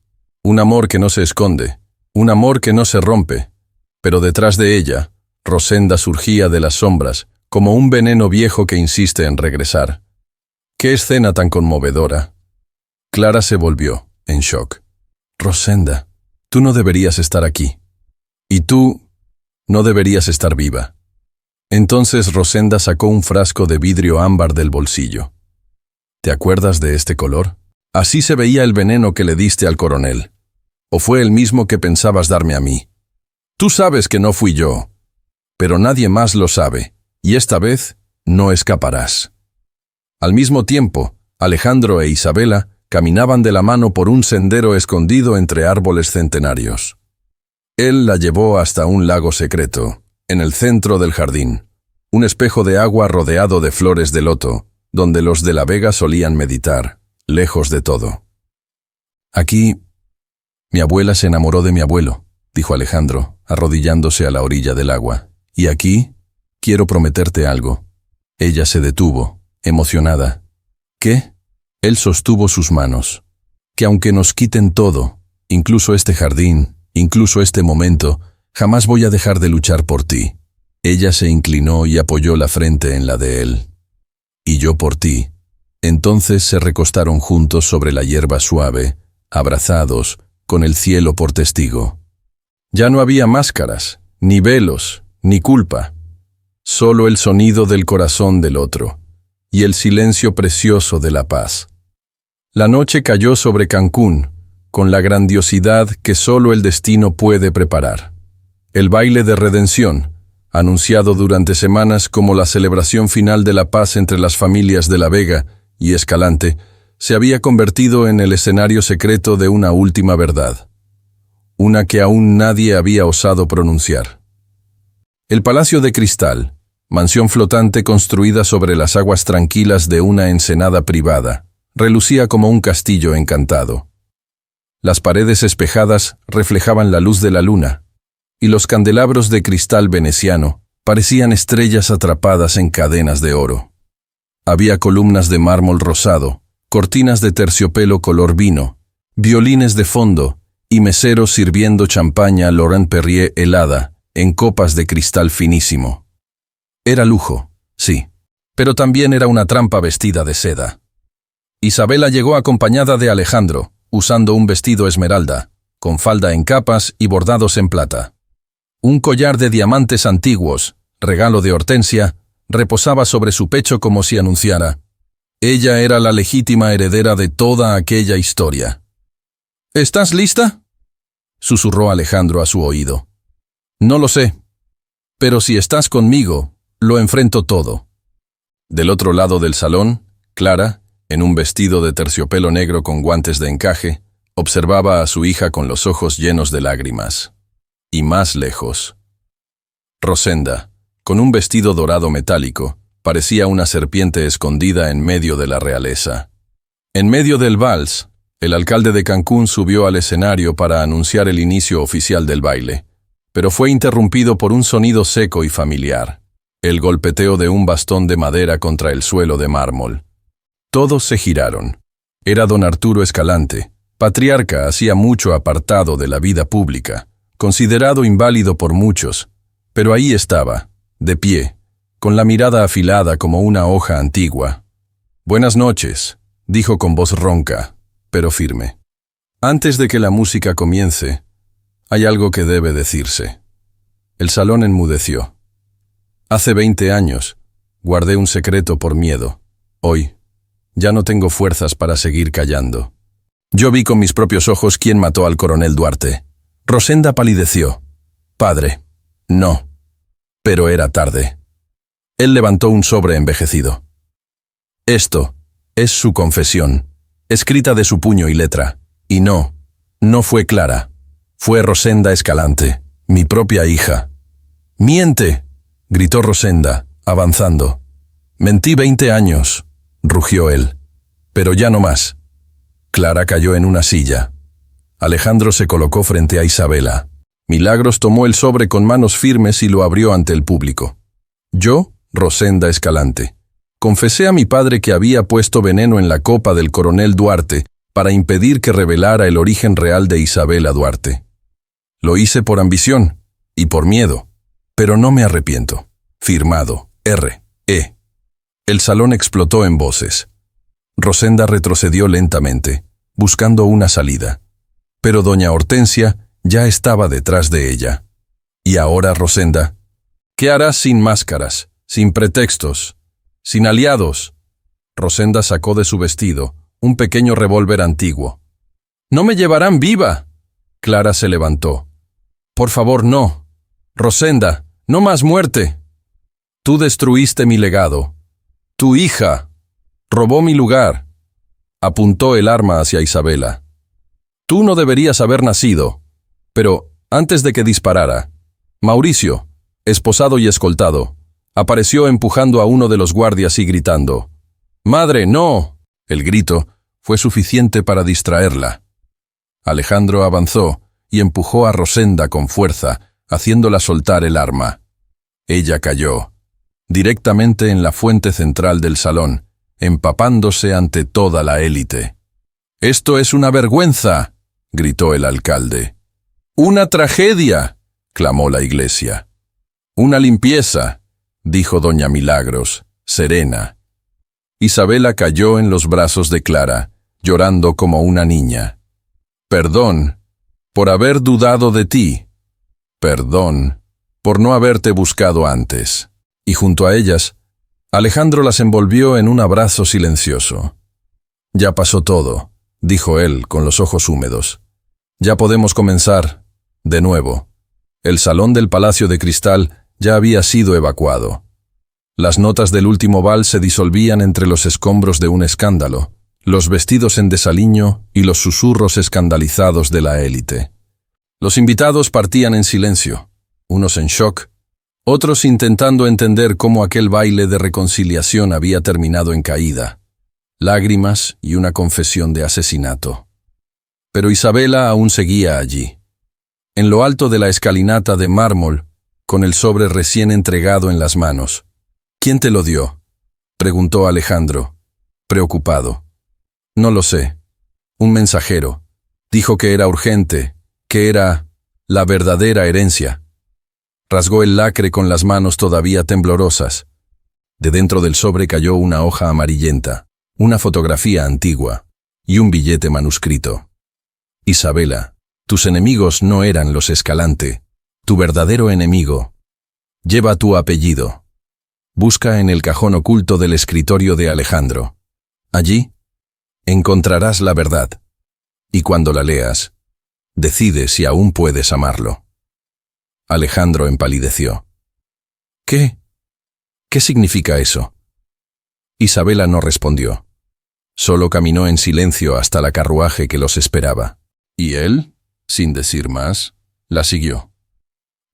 «Un amor que no se esconde, un amor que no se rompe». Pero detrás de ella, Rosenda surgía de las sombras, como un veneno viejo que insiste en regresar. «¡Qué escena tan conmovedora!». Clara se volvió, en shock. «Rosenda, tú no deberías estar aquí. Y tú no deberías estar viva». Entonces Rosenda sacó un frasco de vidrio ámbar del bolsillo. «¿Te acuerdas de este color? Así se veía el veneno que le diste al coronel. ¿O fue el mismo que pensabas darme a mí? Tú sabes que no fui yo, pero nadie más lo sabe, y esta vez no escaparás». Al mismo tiempo, Alejandro e Isabela caminaban de la mano por un sendero escondido entre árboles centenarios. Él la llevó hasta un lago secreto, en el centro del jardín, un espejo de agua rodeado de flores de loto, donde los de la Vega solían meditar, lejos de todo. «Aquí, mi abuela se enamoró de mi abuelo», dijo Alejandro, arrodillándose a la orilla del agua. «Y aquí, quiero prometerte algo». Ella se detuvo, emocionada. «¿Qué?». Él sostuvo sus manos. «Que aunque nos quiten todo, incluso este jardín, incluso este momento, jamás voy a dejar de luchar por ti». Ella se inclinó y apoyó la frente en la de él. «Y yo por ti». Entonces se recostaron juntos sobre la hierba suave, abrazados, con el cielo por testigo. Ya no había máscaras, ni velos, ni culpa. Solo el sonido del corazón del otro, y el silencio precioso de la paz. La noche cayó sobre Cancún, con la grandiosidad que solo el destino puede preparar. El baile de redención, anunciado durante semanas como la celebración final de la paz entre las familias de la Vega y Escalante, se había convertido en el escenario secreto de una última verdad. Una que aún nadie había osado pronunciar. El Palacio de Cristal, mansión flotante construida sobre las aguas tranquilas de una ensenada privada, relucía como un castillo encantado. Las paredes espejadas reflejaban la luz de la luna, y los candelabros de cristal veneciano parecían estrellas atrapadas en cadenas de oro. Había columnas de mármol rosado, cortinas de terciopelo color vino, violines de fondo y meseros sirviendo champaña Laurent Perrier helada en copas de cristal finísimo. Era lujo, sí, pero también era una trampa vestida de seda. Isabela llegó acompañada de Alejandro, usando un vestido esmeralda, con falda en capas y bordados en plata. Un collar de diamantes antiguos, regalo de Hortensia, reposaba sobre su pecho como si anunciara: ella era la legítima heredera de toda aquella historia. ¿Estás lista?, susurró Alejandro a su oído. No lo sé, pero si estás conmigo, lo enfrento todo. Del otro lado del salón, Clara, en un vestido de terciopelo negro con guantes de encaje, observaba a su hija con los ojos llenos de lágrimas. Y más lejos, Rosenda, con un vestido dorado metálico, parecía una serpiente escondida en medio de la realeza. En medio del vals, el alcalde de Cancún subió al escenario para anunciar el inicio oficial del baile, pero fue interrumpido por un sonido seco y familiar, el golpeteo de un bastón de madera contra el suelo de mármol. Todos se giraron. Era don Arturo Escalante, patriarca hacía mucho apartado de la vida pública, considerado inválido por muchos, pero ahí estaba, de pie, con la mirada afilada como una hoja antigua. «Buenas noches», dijo con voz ronca, pero firme. «Antes de que la música comience, hay algo que debe decirse». El salón enmudeció. Hace 20 años, guardé un secreto por miedo. Hoy, ya no tengo fuerzas para seguir callando. Yo vi con mis propios ojos quién mató al coronel Duarte. Rosenda palideció. «Padre, no». Pero era tarde. Él levantó un sobre envejecido. Esto es su confesión, escrita de su puño y letra. Y no fue Clara. Fue Rosenda Escalante, mi propia hija. «¡Miente!», gritó Rosenda, avanzando. «Mentí 20 años», rugió él. «Pero ya no más». Clara cayó en una silla. Alejandro se colocó frente a Isabela. Milagros tomó el sobre con manos firmes y lo abrió ante el público. «Yo, Rosenda Escalante, confesé a mi padre que había puesto veneno en la copa del coronel Duarte para impedir que revelara el origen real de Isabela Duarte. Lo hice por ambición y por miedo, pero no me arrepiento. Firmado, R.E.» El salón explotó en voces. Rosenda retrocedió lentamente, buscando una salida. Pero doña Hortensia ya estaba detrás de ella. «¿Y ahora, Rosenda? ¿Qué harás sin máscaras, sin pretextos, sin aliados?» Rosenda sacó de su vestido un pequeño revólver antiguo. «¡No me llevarán viva!». Clara se levantó. «Por favor, no. Rosenda, no más muerte. Tú destruiste mi legado. Tu hija robó mi lugar». Apuntó el arma hacia Isabela. «Tú no deberías haber nacido». Pero, antes de que disparara, Mauricio, esposado y escoltado, apareció empujando a uno de los guardias y gritando: «¡Madre, no!». El grito fue suficiente para distraerla. Alejandro avanzó y empujó a Rosenda con fuerza, haciéndola soltar el arma. Ella cayó, directamente en la fuente central del salón, empapándose ante toda la élite. «¡Esto es una vergüenza!», gritó el alcalde. «¡Una tragedia!», clamó la iglesia. «Una limpieza», dijo doña Milagros, serena. Isabela cayó en los brazos de Clara, llorando como una niña. «Perdón por haber dudado de ti. Perdón por no haberte buscado antes». Y junto a ellas, Alejandro las envolvió en un abrazo silencioso. «Ya pasó todo», dijo él con los ojos húmedos. «Ya podemos comenzar, de nuevo». El salón del Palacio de Cristal ya había sido evacuado. Las notas del último vals se disolvían entre los escombros de un escándalo, los vestidos en desaliño y los susurros escandalizados de la élite. Los invitados partían en silencio, unos en shock, otros intentando entender cómo aquel baile de reconciliación había terminado en caída, lágrimas y una confesión de asesinato. Pero Isabela aún seguía allí, en lo alto de la escalinata de mármol, con el sobre recién entregado en las manos. «¿Quién te lo dio?», preguntó Alejandro, preocupado. «No lo sé. Un mensajero. Dijo que era urgente, que era la verdadera herencia». Rasgó el lacre con las manos todavía temblorosas. De dentro del sobre cayó una hoja amarillenta, una fotografía antigua y un billete manuscrito. «Isabela, tus enemigos no eran los Escalante. Tu verdadero enemigo lleva tu apellido. Busca en el cajón oculto del escritorio de Alejandro. Allí encontrarás la verdad. Y cuando la leas, decide si aún puedes amarlo». Alejandro empalideció. «¿Qué? ¿Qué significa eso?». Isabela no respondió. Solo caminó en silencio hasta la carruaje que los esperaba. Y él, sin decir más, la siguió.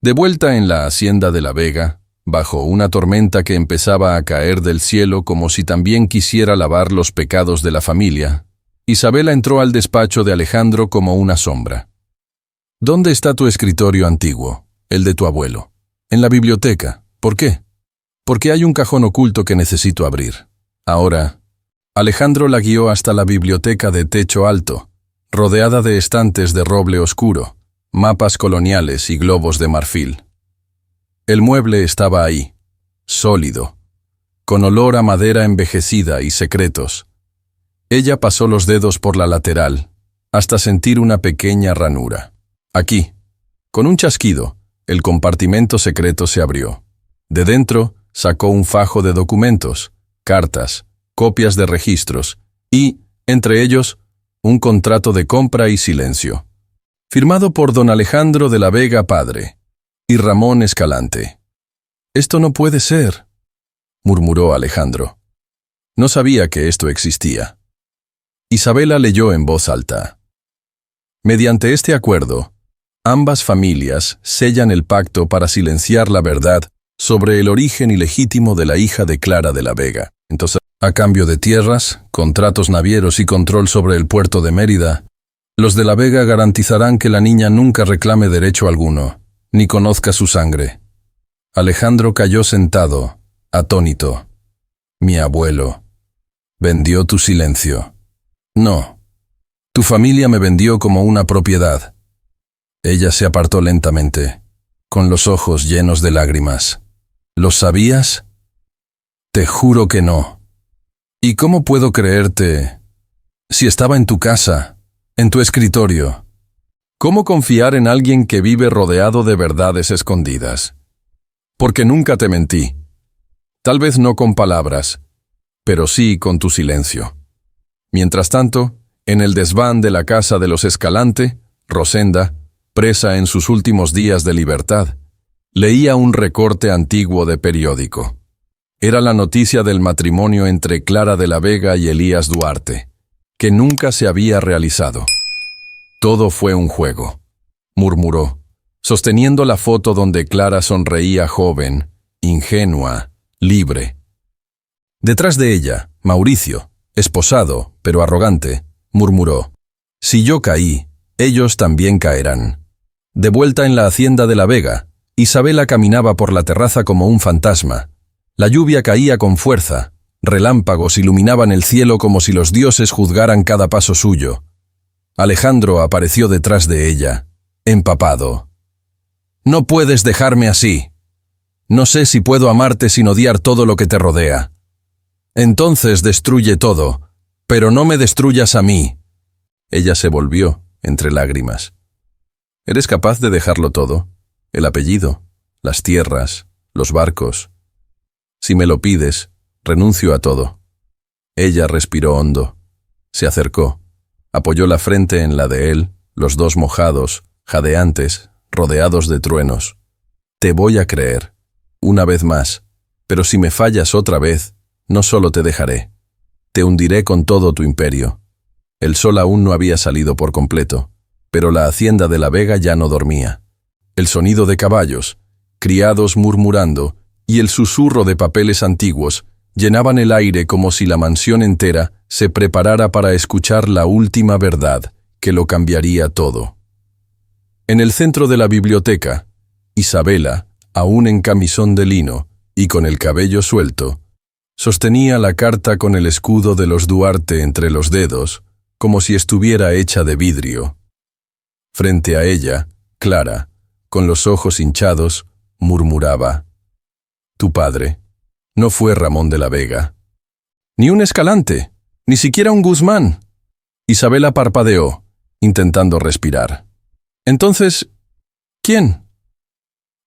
De vuelta en la hacienda de la Vega, bajo una tormenta que empezaba a caer del cielo como si también quisiera lavar los pecados de la familia, Isabela entró al despacho de Alejandro como una sombra. «¿Dónde está tu escritorio antiguo, el de tu abuelo?» «En la biblioteca». «¿Por qué?» «Porque hay un cajón oculto que necesito abrir». Ahora, Alejandro la guió hasta la biblioteca de techo alto, rodeada de estantes de roble oscuro, mapas coloniales y globos de marfil. El mueble estaba ahí, sólido, con olor a madera envejecida y secretos. Ella pasó los dedos por la lateral, hasta sentir una pequeña ranura. Aquí, con un chasquido, el compartimento secreto se abrió. De dentro, sacó un fajo de documentos, cartas, copias de registros y, entre ellos, un contrato de compra y silencio, firmado por don Alejandro de la Vega padre y Ramón Escalante. «Esto no puede ser», murmuró Alejandro. No sabía que esto existía. Isabela leyó en voz alta. «Mediante este acuerdo, ambas familias sellan el pacto para silenciar la verdad sobre el origen ilegítimo de la hija de Clara de la Vega. Entonces, a cambio de tierras, contratos navieros y control sobre el puerto de Mérida, los de la Vega garantizarán que la niña nunca reclame derecho alguno, ni conozca su sangre». Alejandro cayó sentado, atónito. «Mi abuelo vendió tu silencio». «No. Tu familia me vendió como una propiedad». Ella se apartó lentamente, con los ojos llenos de lágrimas. «¿Lo sabías?». «Te juro que no». «¿Y cómo puedo creerte si estaba en tu casa, en tu escritorio?» «¿Cómo confiar en alguien que vive rodeado de verdades escondidas?». «Porque nunca te mentí. Tal vez no con palabras, pero sí con tu silencio». Mientras tanto, en el desván de la casa de los Escalante, Rosenda, presa en sus últimos días de libertad, leía un recorte antiguo de periódico. Era la noticia del matrimonio entre Clara de la Vega y Elías Duarte, que nunca se había realizado. «Todo fue un juego», murmuró, sosteniendo la foto donde Clara sonreía joven, ingenua, libre. Detrás de ella, Mauricio, esposado, pero arrogante, murmuró: «Si yo caí, ellos también caerán». De vuelta en la hacienda de la Vega, Isabela caminaba por la terraza como un fantasma. La lluvia caía con fuerza, relámpagos iluminaban el cielo como si los dioses juzgaran cada paso suyo. Alejandro apareció detrás de ella, empapado. «No puedes dejarme así. No sé si puedo amarte sin odiar todo lo que te rodea. Entonces destruye todo, pero no me destruyas a mí». Ella se volvió, entre lágrimas. «¿Eres capaz de dejarlo todo? El apellido, las tierras, los barcos. Si me lo pides, renuncio a todo». Ella respiró hondo. Se acercó, apoyó la frente en la de él, los dos mojados, jadeantes, rodeados de truenos. «Te voy a creer, una vez más, pero si me fallas otra vez, no solo te dejaré, te hundiré con todo tu imperio». El sol aún no había salido por completo, pero la hacienda de la Vega ya no dormía. El sonido de caballos, criados murmurando, y el susurro de papeles antiguos llenaban el aire como si la mansión entera se preparara para escuchar la última verdad que lo cambiaría todo. En el centro de la biblioteca, Isabela, aún en camisón de lino y con el cabello suelto, sostenía la carta con el escudo de los Duarte entre los dedos, como si estuviera hecha de vidrio. Frente a ella, Clara, con los ojos hinchados, murmuraba: «Tu padre no fue Ramón de la Vega. Ni un Escalante, ni siquiera un Guzmán». Isabela parpadeó, intentando respirar. «Entonces, ¿quién?».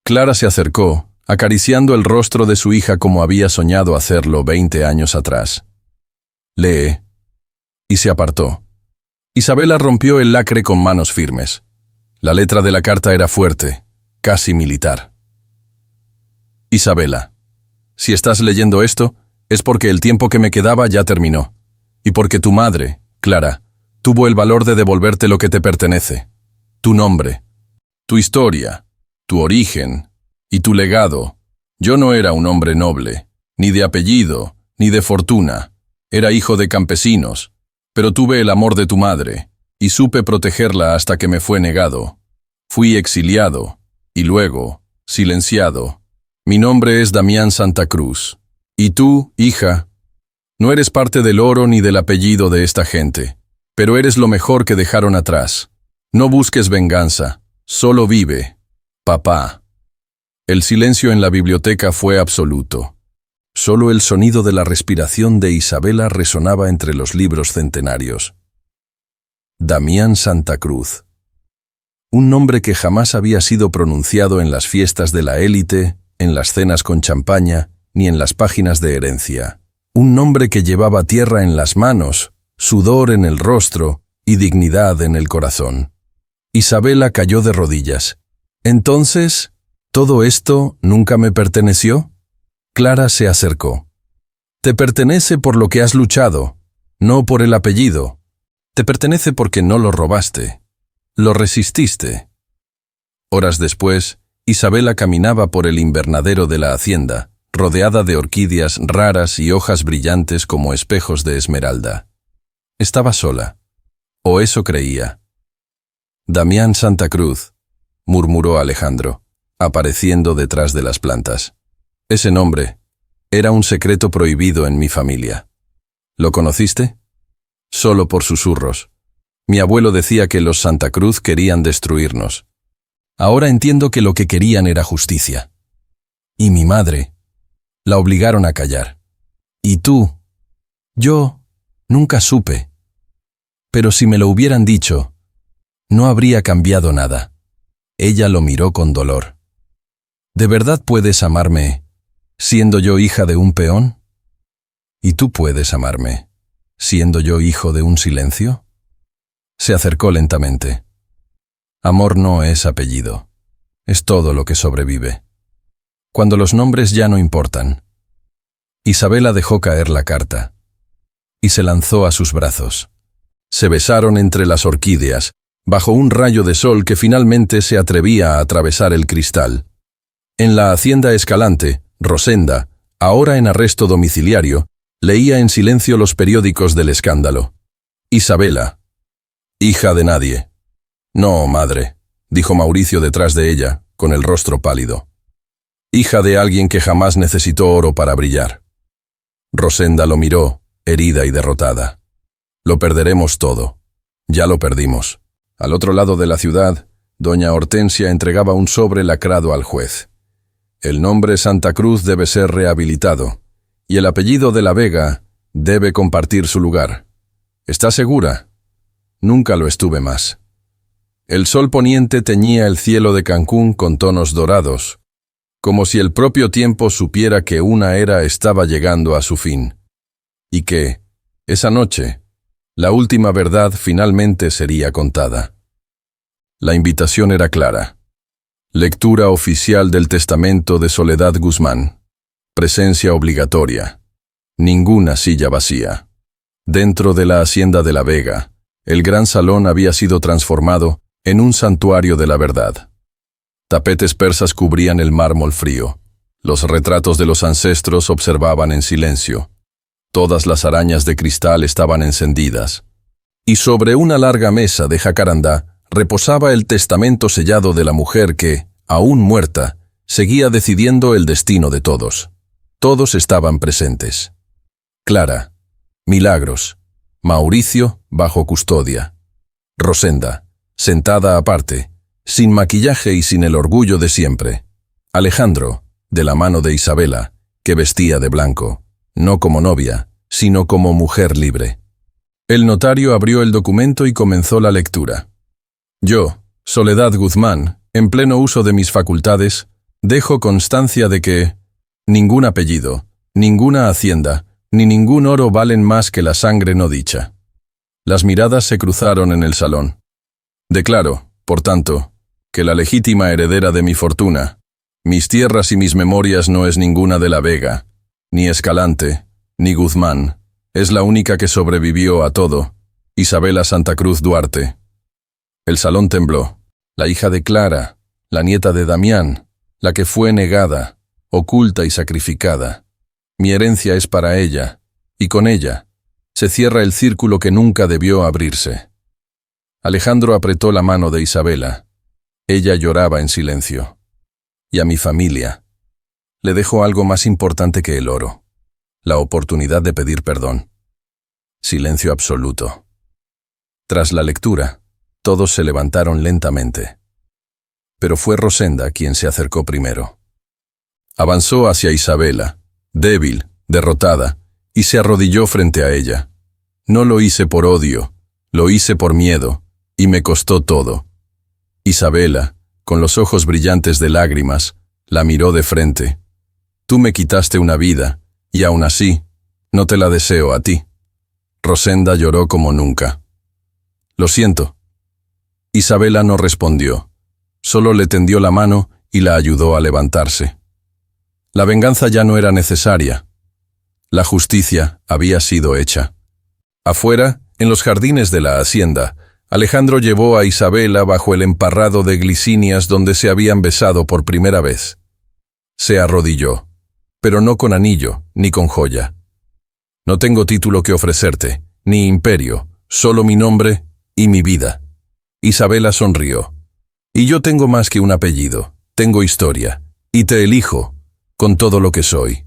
Clara se acercó, acariciando el rostro de su hija como había soñado hacerlo 20 años atrás. «Lee». Y se apartó. Isabela rompió el lacre con manos firmes. La letra de la carta era fuerte, casi militar. «Isabela, si estás leyendo esto, es porque el tiempo que me quedaba ya terminó, y porque tu madre, Clara, tuvo el valor de devolverte lo que te pertenece, tu nombre, tu historia, tu origen y tu legado. Yo no era un hombre noble, ni de apellido, ni de fortuna. Era hijo de campesinos, pero tuve el amor de tu madre, y supe protegerla hasta que me fue negado. Fui exiliado, y luego, silenciado. Mi nombre es Damián Santa Cruz. Y tú, hija, no eres parte del oro ni del apellido de esta gente, pero eres lo mejor que dejaron atrás. No busques venganza, solo vive. Papá». El silencio en la biblioteca fue absoluto. Solo el sonido de la respiración de Isabela resonaba entre los libros centenarios. Damián Santa Cruz. Un nombre que jamás había sido pronunciado en las fiestas de la élite, en las cenas con champaña, ni en las páginas de herencia. Un nombre que llevaba tierra en las manos, sudor en el rostro y dignidad en el corazón. Isabela cayó de rodillas. «¿Entonces, todo esto nunca me perteneció?». Clara se acercó. «Te pertenece por lo que has luchado, no por el apellido. Te pertenece porque no lo robaste. Lo resististe». Horas después, Isabela caminaba por el invernadero de la hacienda, rodeada de orquídeas raras y hojas brillantes como espejos de esmeralda. Estaba sola, o eso creía. «Damián Santa Cruz», murmuró Alejandro, apareciendo detrás de las plantas. «Ese nombre era un secreto prohibido en mi familia». «¿Lo conociste?». «Solo por susurros. Mi abuelo decía que los Santa Cruz querían destruirnos. Ahora entiendo que lo que querían era justicia. Y mi madre la obligaron a callar. Y tú, yo nunca supe. Pero si me lo hubieran dicho, no habría cambiado nada». Ella lo miró con dolor. «¿De verdad puedes amarme, siendo yo hija de un peón? ¿Y tú puedes amarme, siendo yo hijo de un silencio?». Se acercó lentamente. «Amor no es apellido, es todo lo que sobrevive. Cuando los nombres ya no importan». Isabela dejó caer la carta y se lanzó a sus brazos. Se besaron entre las orquídeas, bajo un rayo de sol que finalmente se atrevía a atravesar el cristal. En la hacienda Escalante, Rosenda, ahora en arresto domiciliario, leía en silencio los periódicos del escándalo. Isabela, hija de nadie. «No, madre», dijo Mauricio detrás de ella, con el rostro pálido. «Hija de alguien que jamás necesitó oro para brillar». Rosenda lo miró, herida y derrotada. «Lo perderemos todo. Ya lo perdimos». Al otro lado de la ciudad, doña Hortensia entregaba un sobre lacrado al juez. «El nombre Santa Cruz debe ser rehabilitado, y el apellido de la Vega debe compartir su lugar. ¿Está segura?». «Nunca lo estuve más». El sol poniente teñía el cielo de Cancún con tonos dorados, como si el propio tiempo supiera que una era estaba llegando a su fin, y que, esa noche, la última verdad finalmente sería contada. La invitación era clara. Lectura oficial del testamento de Soledad Guzmán. Presencia obligatoria. Ninguna silla vacía. Dentro de la hacienda de la Vega, el gran salón había sido transformado en un santuario de la verdad. Tapetes persas cubrían el mármol frío. Los retratos de los ancestros observaban en silencio. Todas las arañas de cristal estaban encendidas. y sobre una larga mesa de jacarandá reposaba el testamento sellado de la mujer que, aún muerta, seguía decidiendo el destino de todos. Todos estaban presentes. Clara, Milagros, Mauricio bajo custodia, Rosenda, sentada aparte, sin maquillaje y sin el orgullo de siempre, Alejandro, de la mano de Isabela, que vestía de blanco, no como novia, sino como mujer libre. El notario abrió el documento y comenzó la lectura. Yo, Soledad Guzmán, en pleno uso de mis facultades, dejo constancia de que ningún apellido, ninguna hacienda, ni ningún oro valen más que la sangre no dicha. Las miradas se cruzaron en el salón. Declaro, por tanto, que la legítima heredera de mi fortuna, mis tierras y mis memorias no es ninguna de la Vega, ni Escalante, ni Guzmán, es la única que sobrevivió a todo, Isabela Santa Cruz Duarte. El salón tembló. La hija de Clara, la nieta de Damián, la que fue negada, oculta y sacrificada. Mi herencia es para ella, y con ella se cierra el círculo que nunca debió abrirse. Alejandro apretó la mano de Isabela. Ella lloraba en silencio. Y a mi familia le dejo algo más importante que el oro: la oportunidad de pedir perdón. Silencio absoluto. Tras la lectura, todos se levantaron lentamente. Pero fue Rosenda quien se acercó primero. Avanzó hacia Isabela, débil, derrotada, y se arrodilló frente a ella. No lo hice por odio, lo hice por miedo, y me costó todo. Isabela, con los ojos brillantes de lágrimas, la miró de frente. Tú me quitaste una vida, y aún así, no te la deseo a ti. Rosenda lloró como nunca. Lo siento. Isabela no respondió, solo le tendió la mano y la ayudó a levantarse. La venganza ya no era necesaria. La justicia había sido hecha. Afuera, en los jardines de la hacienda, Alejandro llevó a Isabela bajo el emparrado de glicinias donde se habían besado por primera vez. Se arrodilló, pero no con anillo ni con joya. No tengo título que ofrecerte, ni imperio, solo mi nombre y mi vida. Isabela sonrió. Y yo tengo más que un apellido, tengo historia, y te elijo, con todo lo que soy.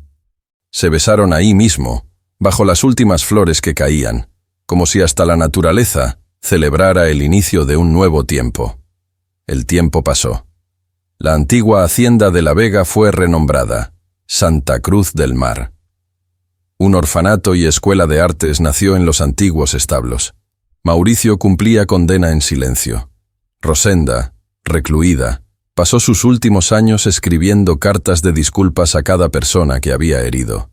Se besaron ahí mismo, bajo las últimas flores que caían, como si hasta la naturaleza celebrara el inicio de un nuevo tiempo. El tiempo pasó. La antigua hacienda de la Vega fue renombrada Santa Cruz del Mar. Un orfanato y escuela de artes nació en los antiguos establos. Mauricio cumplía condena en silencio. Rosenda, recluida, pasó sus últimos años escribiendo cartas de disculpas a cada persona que había herido.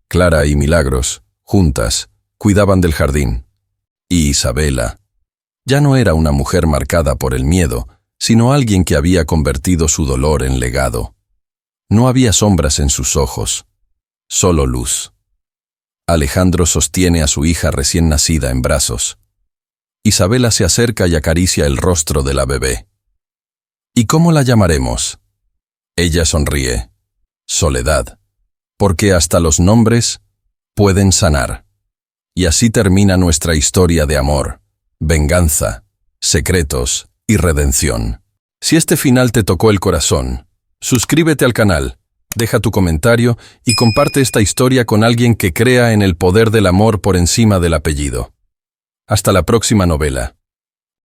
Clara y Milagros, juntas, cuidaban del jardín. Y Isabela ya no era una mujer marcada por el miedo, sino alguien que había convertido su dolor en legado. No había sombras en sus ojos, solo luz. Alejandro sostiene a su hija recién nacida en brazos. Isabela se acerca y acaricia el rostro de la bebé. ¿Y cómo la llamaremos? Ella sonríe. Soledad. Porque hasta los nombres pueden sanar. Y así termina nuestra historia de amor, venganza, secretos y redención. Si este final te tocó el corazón, suscríbete al canal, deja tu comentario y comparte esta historia con alguien que crea en el poder del amor por encima del apellido. Hasta la próxima novela.